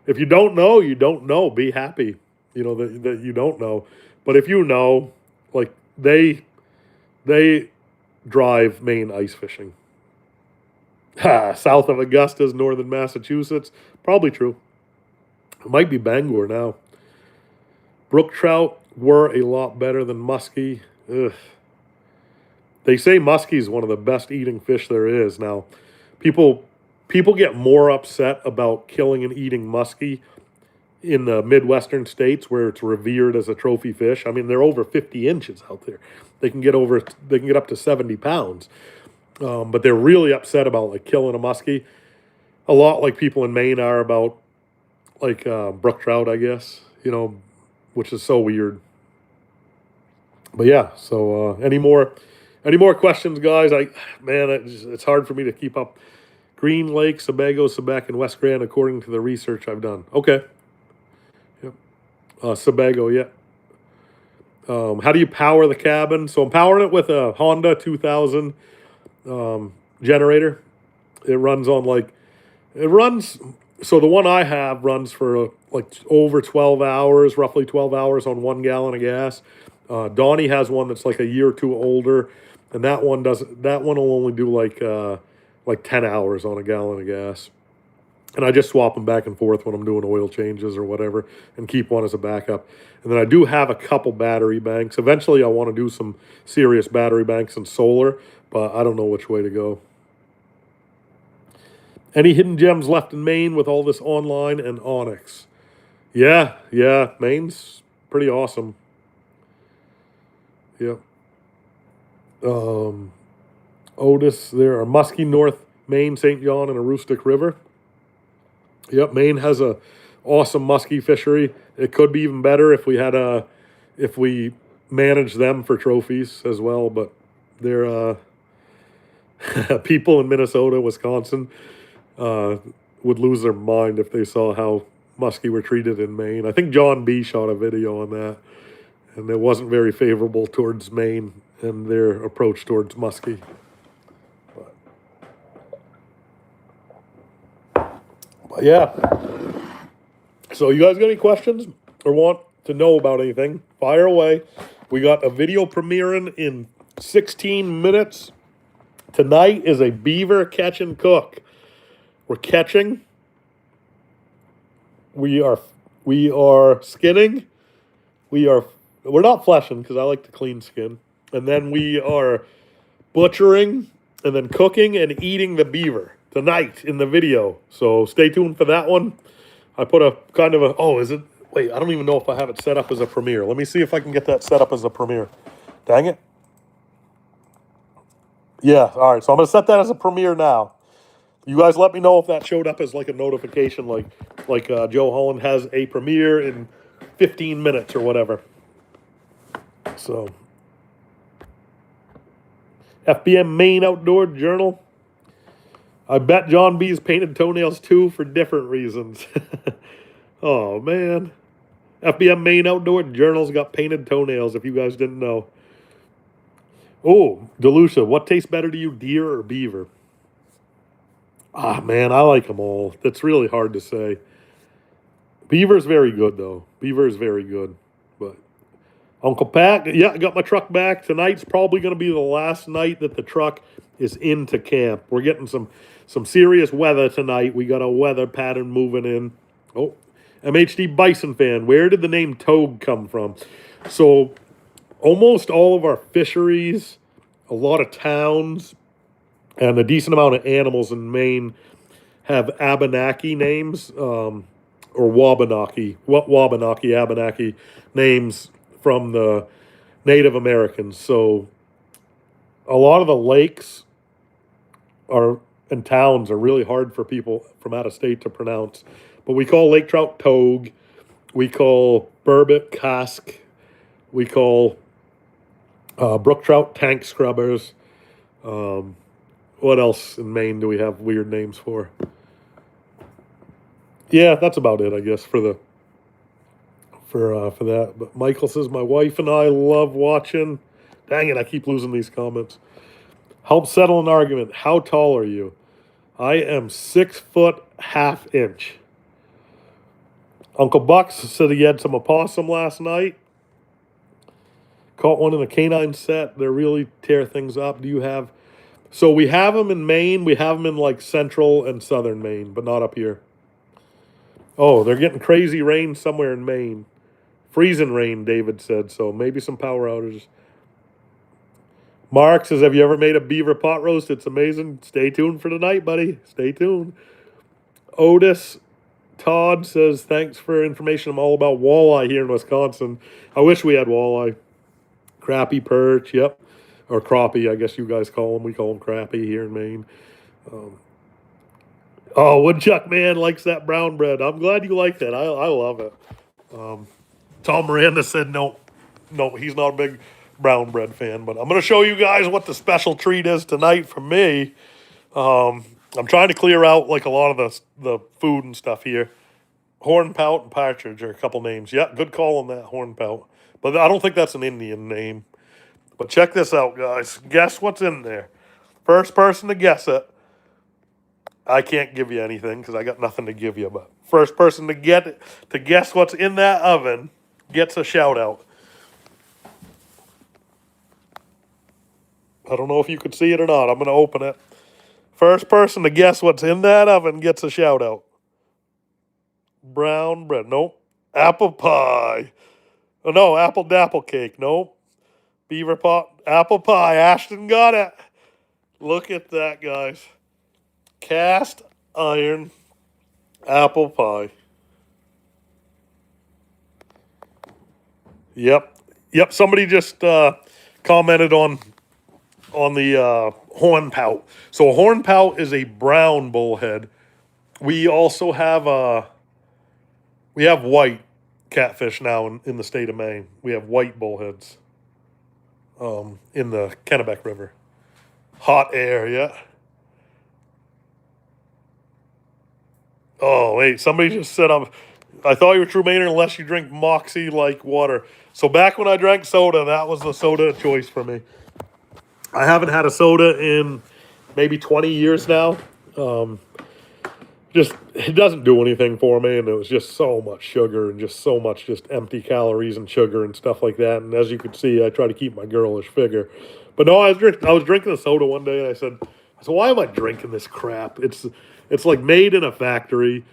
If you don't know, you don't know. Be happy, that you don't know. But if you know, like they drive Maine ice fishing. South of Augusta's northern Massachusetts. Probably true. It might be Bangor now. Brook trout were a lot better than muskie. Ugh. They say muskie is one of the best eating fish there is. Now, people get more upset about killing and eating muskie in the Midwestern states where it's revered as a trophy fish. I mean, they're over 50 inches out there. They can get up to 70 pounds. But they're really upset about like killing a muskie. A lot like people in Maine are about like brook trout, I guess, which is so weird. But yeah, so any more questions, guys? It's hard for me to keep up. Green Lake, Sebago, Sebec, and West Grand, according to the research I've done. Okay. Yep. Sebago, yeah. How do you power the cabin? So I'm powering it with a Honda 2000 generator. It runs so the one I have runs for over 12 hours, roughly 12 hours on 1 gallon of gas. Donnie has one that's like a year or two older, and that one will only do like 10 hours on a gallon of gas. And I just swap them back and forth when I'm doing oil changes or whatever, and keep one as a backup. And then I do have a couple battery banks. Eventually I want to do some serious battery banks and solar, but I don't know which way to go. Any hidden gems left in Maine with all this online and Onyx? Yeah, Maine's pretty awesome. Yeah. Otis, there are Muskie, North Maine, St. John, and Aroostook River. Yep, Maine has a awesome muskie fishery. It could be even better if we manage them for trophies as well. But they're people in Minnesota, Wisconsin would lose their mind if they saw how muskie were treated in Maine. I think John B. shot a video on that, and it wasn't very favorable towards Maine and their approach towards muskie. But yeah. So you guys got any questions or want to know about anything? Fire away. We got a video premiering in 16 minutes. Tonight is a beaver catch and cook. We're catching. We are skinning. We're not fleshing because I like to clean skin. And then we are butchering and then cooking and eating the beaver tonight in the video. So stay tuned for that one. I put a kind of wait, I don't even know if I have it set up as a premiere. Let me see if I can get that set up as a premiere. Dang it. Yeah, all right. So I'm going to set that as a premiere now. You guys let me know if that showed up as like a notification, like Joe Holland has a premiere in 15 minutes or whatever. So, FBM Maine Outdoor Journal. I bet John B's painted toenails too for different reasons. Oh, man. FBM Maine Outdoor Journal's got painted toenails, if you guys didn't know. Oh, Delucia, what tastes better to you, deer or beaver? Ah, man, I like them all. That's really hard to say. Beaver's very good, though. Beaver is very good. But Uncle Pat, yeah, I got my truck back. Tonight's probably going to be the last night that the truck is into camp. We're getting some serious weather tonight. We got a weather pattern moving in. Oh, MHD Bison fan, where did the name Togue come from? So almost all of our fisheries, a lot of towns, and a decent amount of animals in Maine have Abenaki names, or Wabanaki, Abenaki names from the Native Americans. So a lot of the lakes and towns are really hard for people from out of state to pronounce. But we call lake trout togue. We call burbot casque. We call brook trout tank scrubbers. What else in Maine do we have weird names for? Yeah, that's about it, I guess, for that. But Michael says, my wife and I love watching. Dang it, I keep losing these comments. Help settle an argument. How tall are you? I am 6 foot ½ inch. Uncle Bucks said he had some opossum last night. Caught one in a canine set. They really tear things up. Do you have? So we have them in Maine. We have them in like central and southern Maine, but not up here. Oh, they're getting crazy rain somewhere in Maine. Freezing rain, David said. So maybe some power outages. Mark says, have you ever made a beaver pot roast? It's amazing. Stay tuned for tonight, buddy. Stay tuned. Otis Todd says, thanks for information. I'm all about walleye here in Wisconsin. I wish we had walleye. Crappie, perch, yep. Or crappie, I guess you guys call them. We call them crappie here in Maine. Woodchuck man likes that brown bread. I'm glad you like that. I love it. Tom Miranda said no, he's not a big brown bread fan. But I'm going to show you guys what the special treat is tonight for me. I'm trying to clear out like a lot of the food and stuff here. Hornpout and partridge are a couple names. Yeah, good call on that, hornpout. But I don't think that's an Indian name. But check this out, guys. Guess what's in there. First person to guess it. I can't give you anything because I got nothing to give you. But first person to guess what's in that oven gets a shout out. I don't know if you could see it or not. I'm going to open it. First person to guess what's in that oven gets a shout out. Brown bread. Nope. Apple pie. Oh, no, apple dapple cake. Nope. Beaver pot. Apple pie. Ashton got it. Look at that, guys. Cast iron apple pie. Yep. Somebody just commented on the hornpout. So a hornpout is a brown bullhead. We also have white catfish now in the state of Maine. We have white bullheads in the Kennebec River. Hot air, yeah. Oh, wait, somebody just said I thought you were true Mainer unless you drink Moxie like water. So back when I drank soda, that was the soda of choice for me. I haven't had a soda in maybe 20 years now. It doesn't do anything for me, and it was just so much sugar and just so much just empty calories and sugar and stuff like that. And as you can see, I try to keep my girlish figure. But no, I was drinking a soda one day, and I said, why am I drinking this crap? It's like made in a factory.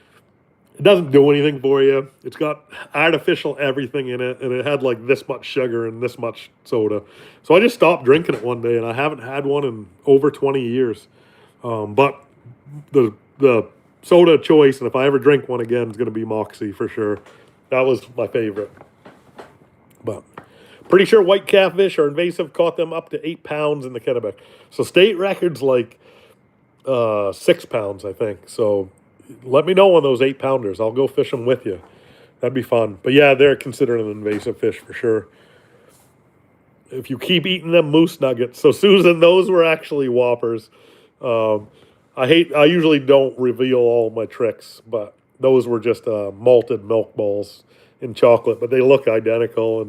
It doesn't do anything for you. It's got artificial everything in it, and it had like this much sugar and this much soda. So I just stopped drinking it one day, and I haven't had one in over 20 years. But the soda choice, and if I ever drink one again, it's going to be Moxie for sure. That was my favorite. But pretty sure white catfish are invasive. Caught them up to 8 pounds in the Kennebec. So state record's like 6 pounds, I think. So let me know on those 8-pounders. I'll go fish them with you. That'd be fun. But yeah, they're considered an invasive fish for sure. If you keep eating them moose nuggets. So Susan, those were actually whoppers. I usually don't reveal all my tricks, but those were just malted milk balls. in chocolate, but they look identical,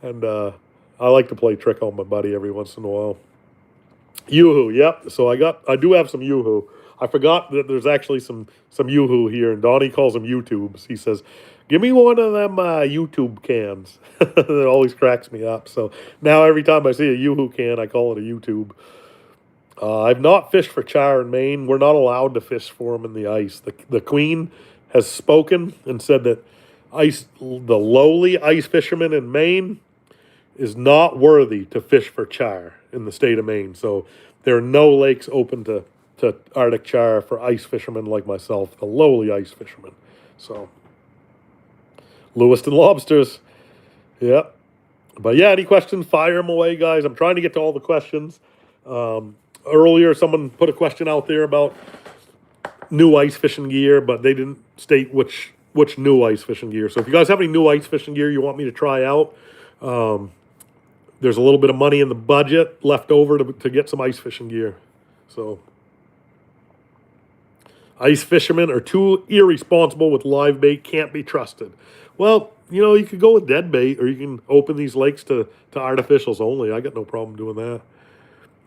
and I like to play trick on my buddy every once in a while. Yoo-hoo, yep. So I do have some Yoo-hoo. I forgot that there's actually some Yoo-hoo here, and Donnie calls them YouTubes. He says, "Give me one of them YouTube cans." It always cracks me up. So now every time I see a Yoo-hoo can, I call it a YouTube. I've not fished for char in Maine. We're not allowed to fish for them in the ice. The Queen has spoken and said that the lowly ice fishermen in Maine is not worthy to fish for char in the state of Maine. So there are no lakes open to Arctic char for ice fishermen like myself, the lowly ice fishermen. So Lewiston lobsters. Yeah. But yeah, any questions, fire them away, guys. I'm trying to get to all the questions. Earlier, someone put a question out there about new ice fishing gear, but they didn't state which new ice fishing gear. So if you guys have any new ice fishing gear you want me to try out, there's a little bit of money in the budget left over to get some ice fishing gear. So ice fishermen are too irresponsible with live bait, can't be trusted. Well, you could go with dead bait, or you can open these lakes to artificials only. I got no problem doing that.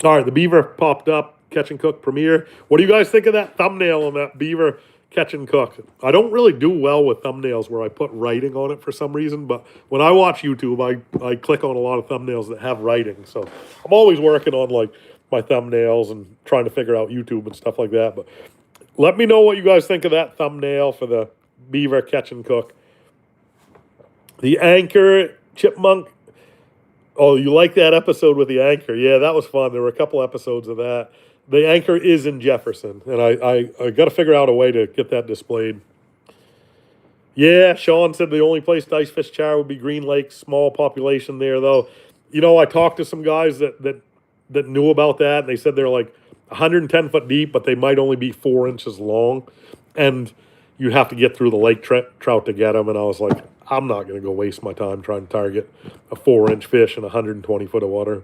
All right, the beaver popped up, catch and cook premiere. What do you guys think of that thumbnail on that beaver catch and cook? I don't really do well with thumbnails where I put writing on it for some reason, but when I watch YouTube, I click on a lot of thumbnails that have writing. So I'm always working on like my thumbnails and trying to figure out YouTube and stuff like that. But let me know what you guys think of that thumbnail for the beaver catch and cook. The anchor chipmunk. Oh, you like that episode with the anchor? Yeah, that was fun. There were a couple episodes of that. The anchor is in Jefferson, and I got to figure out a way to get that displayed. Yeah, Sean said the only place to ice fish char would be Green Lake. Small population there, though. I talked to some guys that knew about that, and they said they're like 110 foot deep, but they might only be 4 inches long, and you have to get through the lake trout to get them. And I was like, I'm not going to go waste my time trying to target a 4-inch fish in 120 foot of water.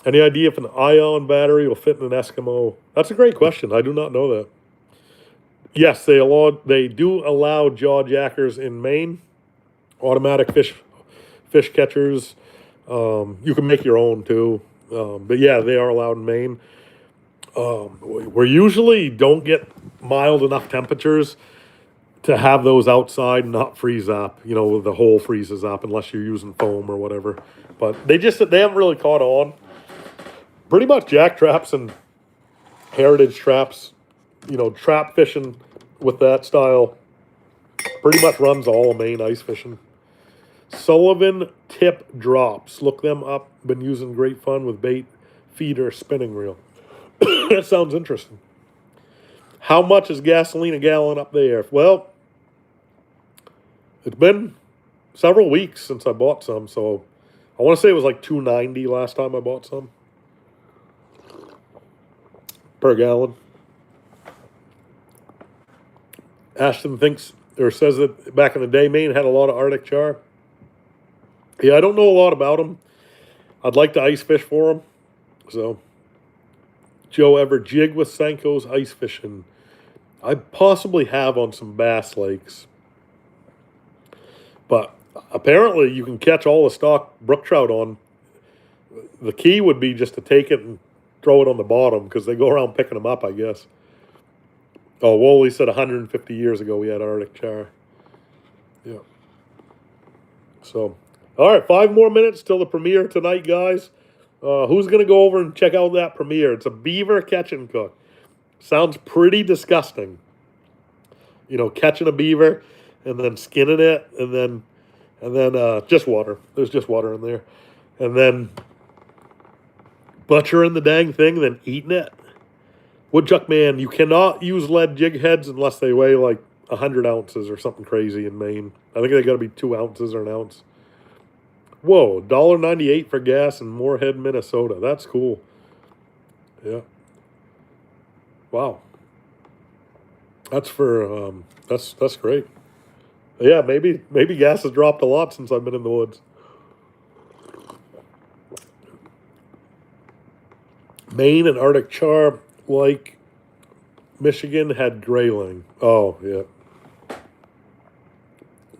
Any idea if an ion battery will fit in an Eskimo? That's a great question. I do not know that. Yes, they do allow jaw jackers in Maine. Automatic fish catchers. You can make your own too. But yeah, they are allowed in Maine. We usually don't get mild enough temperatures to have those outside and not freeze up. The hole freezes up unless you're using foam or whatever. But they haven't really caught on. Pretty much jack traps and heritage traps, trap fishing with that style pretty much runs all of Maine ice fishing. Sullivan tip drops. Look them up. Been using great fun with bait, feeder, spinning reel. That sounds interesting. How much is gasoline a gallon up there? Well, it's been several weeks since I bought some, so I want to say it was like $2.90 last time I bought some per gallon. Ashton says that back in the day, Maine had a lot of Arctic char. Yeah, I don't know a lot about them. I'd like to ice fish for them. So, Joe, ever jig with Senko's ice fishing? I possibly have on some bass lakes. But apparently you can catch all the stock brook trout on. The key would be just to take it and throw it on the bottom because they go around picking them up, I guess. Oh, Woolley said 150 years ago we had Arctic char. Yeah. So, all right, 5 more minutes till the premiere tonight, guys. Who's going to go over and check out that premiere? It's a beaver catch and cook. Sounds pretty disgusting. Catching a beaver and then skinning it and then just water. There's just water in there. And then butchering the dang thing, then eating it. Woodchuck man, you cannot use lead jig heads unless they weigh like 100 ounces or something crazy in Maine. I think they got to be 2 ounces or an ounce. Whoa, $1.98 for gas in Moorhead, Minnesota. That's cool. Yeah. Wow. That's for that's great. Yeah, maybe gas has dropped a lot since I've been in the woods. Maine and Arctic char, like Michigan, had grayling. Oh, yeah.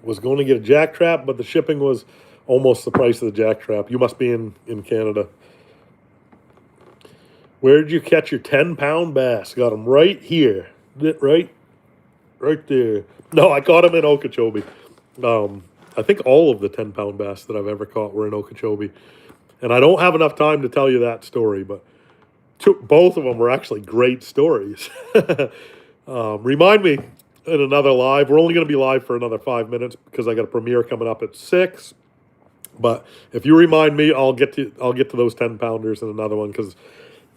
Was going to get a jack trap, but the shipping was almost the price of the jack trap. You must be in Canada. Where did you catch your 10-pound bass? Got him right here. Right there. No, I caught him in Okeechobee. I think all of the 10-pound bass that I've ever caught were in Okeechobee. And I don't have enough time to tell you that story, but both of them were actually great stories. Remind me in another live. We're only going to be live for another 5 minutes because I got a premiere coming up at 6. But if you remind me, I'll get to those 10-pounders in another one because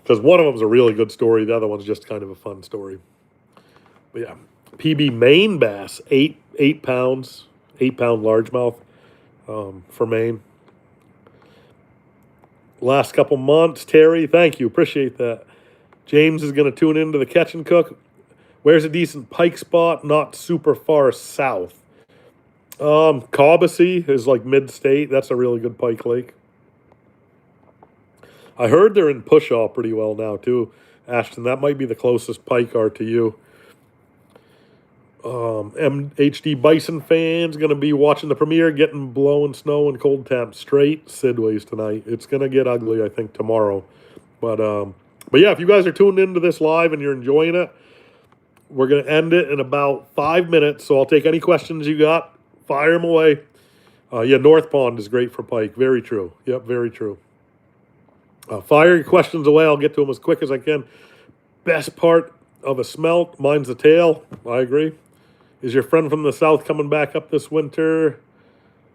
one of them's a really good story. The other one's just kind of a fun story. But yeah, PB Maine bass, 8 pounds, 8-pound largemouth for Maine. Last couple months, Terry, thank you, appreciate that. James is going to tune into the Catch and Cook. Where's a decent pike spot? Not super far south. Cobbossee is like mid-state. That's a really good pike lake. I heard they're in Pushaw pretty well now too, Ashton. That might be the closest pike are to you. MHD Bison fans going to be watching the premiere, getting blowing snow and cold temps straight Sidways tonight. It's going to get ugly, I think, tomorrow. But yeah, if you guys are tuned into this live and you're enjoying it, we're going to end it in about 5 minutes. So I'll take any questions you got. Fire them away. Yeah, North Pond is great for pike. Very true. Yep, very true. Fire your questions away. I'll get to them as quick as I can. Best part of a smelt, mine's the tail. I agree. Is your friend from the south coming back up this winter?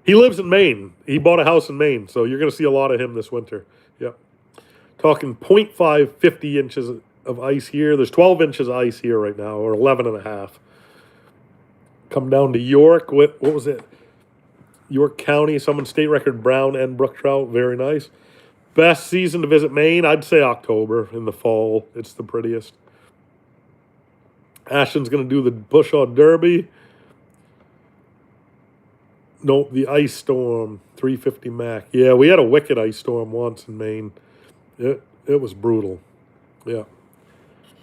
He lives in Maine. He bought a house in Maine, so you're going to see a lot of him this winter. Yep. Talking 0.5, 50 inches of ice here. There's 12 inches of ice here right now, or 11 and a half. Come down to York. What was it? York County, someone state record brown and brook trout. Very nice. Best season to visit Maine, I'd say October. In the fall, it's the prettiest. Ashton's going to do the Bushaw Derby. Nope, the ice storm, 350 Mac. Yeah, we had a wicked ice storm once in Maine. It was brutal. Yeah.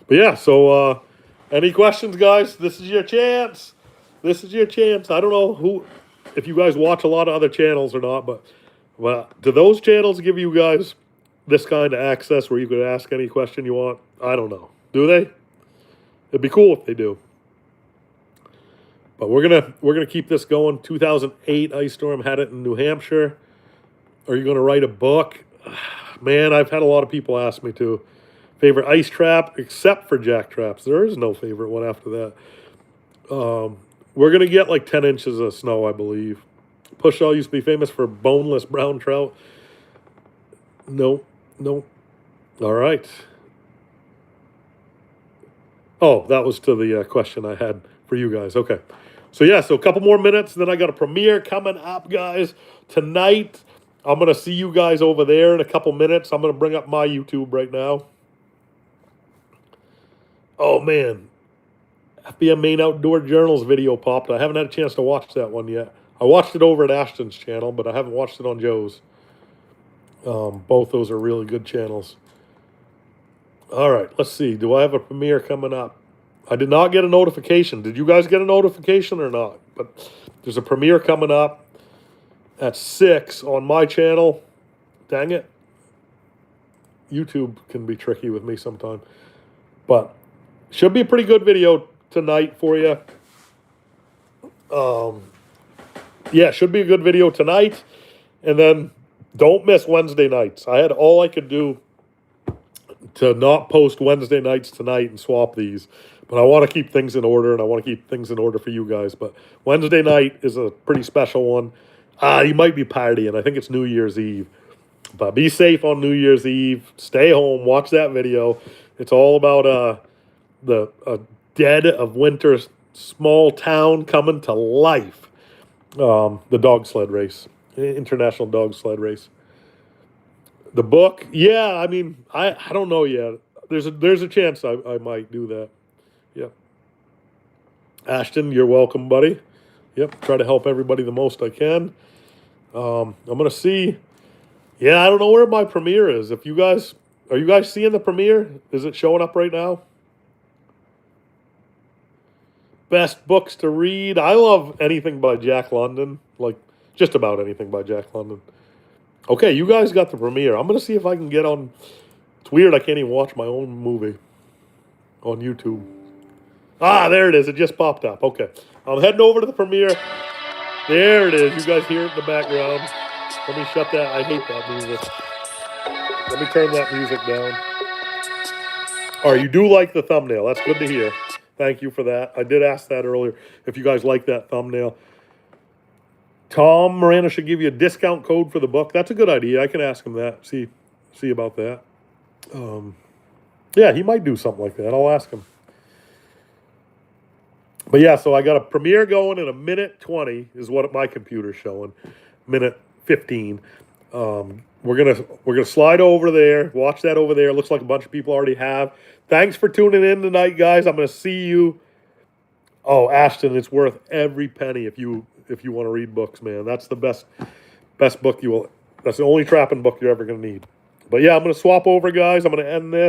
But yeah, so any questions, guys? This is your chance. This is your chance. I don't know if you guys watch a lot of other channels or not, but do those channels give you guys this kind of access where you could ask any question you want? I don't know. Do they? It'd be cool if they do. But we're gonna keep this going. 2008 ice storm, had it in New Hampshire. Are you gonna write a book? Man, I've had a lot of people ask me to. Favorite ice trap, except for jack traps. There is no favorite one after that. We're gonna get like 10 inches of snow, I believe. Pushaw used to be famous for boneless brown trout. No. All right. Oh, that was to the question I had for you guys. Okay. So yeah, so a couple more minutes, then I got a premiere coming up, guys. Tonight, I'm going to see you guys over there in a couple minutes. I'm going to bring up my YouTube right now. Oh, man. FBM Maine Outdoor Journals video popped. I haven't had a chance to watch that one yet. I watched it over at Ashton's channel, but I haven't watched it on Joe's. Both those are really good channels. All right, let's see. Do I have a premiere coming up? I did not get a notification. Did you guys get a notification or not? But there's a premiere coming up at 6 on my channel. Dang it. YouTube can be tricky with me sometimes. But should be a pretty good video tonight for you. Yeah, should be a good video tonight. And then don't miss Wednesday nights. I had all I could do to not post Wednesday nights tonight and swap these. But I want to keep things in order, and I want to keep things in order for you guys. But Wednesday night is a pretty special one. You might be partying. I think it's New Year's Eve. But be safe on New Year's Eve. Stay home. Watch that video. It's all about the dead of winter small town coming to life. The dog sled race. International dog sled race. The book, yeah, I mean, I don't know yet. There's a chance I might do that. Yep. Ashton, you're welcome, buddy. Yep, try to help everybody the most I can. I'm gonna see. Yeah, I don't know where my premiere is. Are you guys seeing the premiere? Is it showing up right now? Best books to read. I love anything by Jack London. Like, just about anything by Jack London. Okay, you guys got the premiere. I'm going to see if I can get on. It's weird I can't even watch my own movie on YouTube. Ah, there it is. It just popped up. Okay. I'm heading over to the premiere. There it is. You guys hear it in the background. Let me shut that. I hate that music. Let me turn that music down. All right, you do like the thumbnail. That's good to hear. Thank you for that. I did ask that earlier, if you guys like that thumbnail. Tom Miranda should give you a discount code for the book. That's a good idea. I can ask him that. See about that. Yeah, he might do something like that. I'll ask him. But yeah, so I got a premiere going in a minute 20 is what my computer's showing. Minute 15. We're gonna slide over there. Watch that over there. Looks like a bunch of people already have. Thanks for tuning in tonight, guys. I'm gonna see you. Oh, Ashton, it's worth every penny if you want to read books, man. That's the best book you will. That's the only trapping book you're ever gonna need. But yeah, I'm gonna swap over, guys. I'm gonna end this.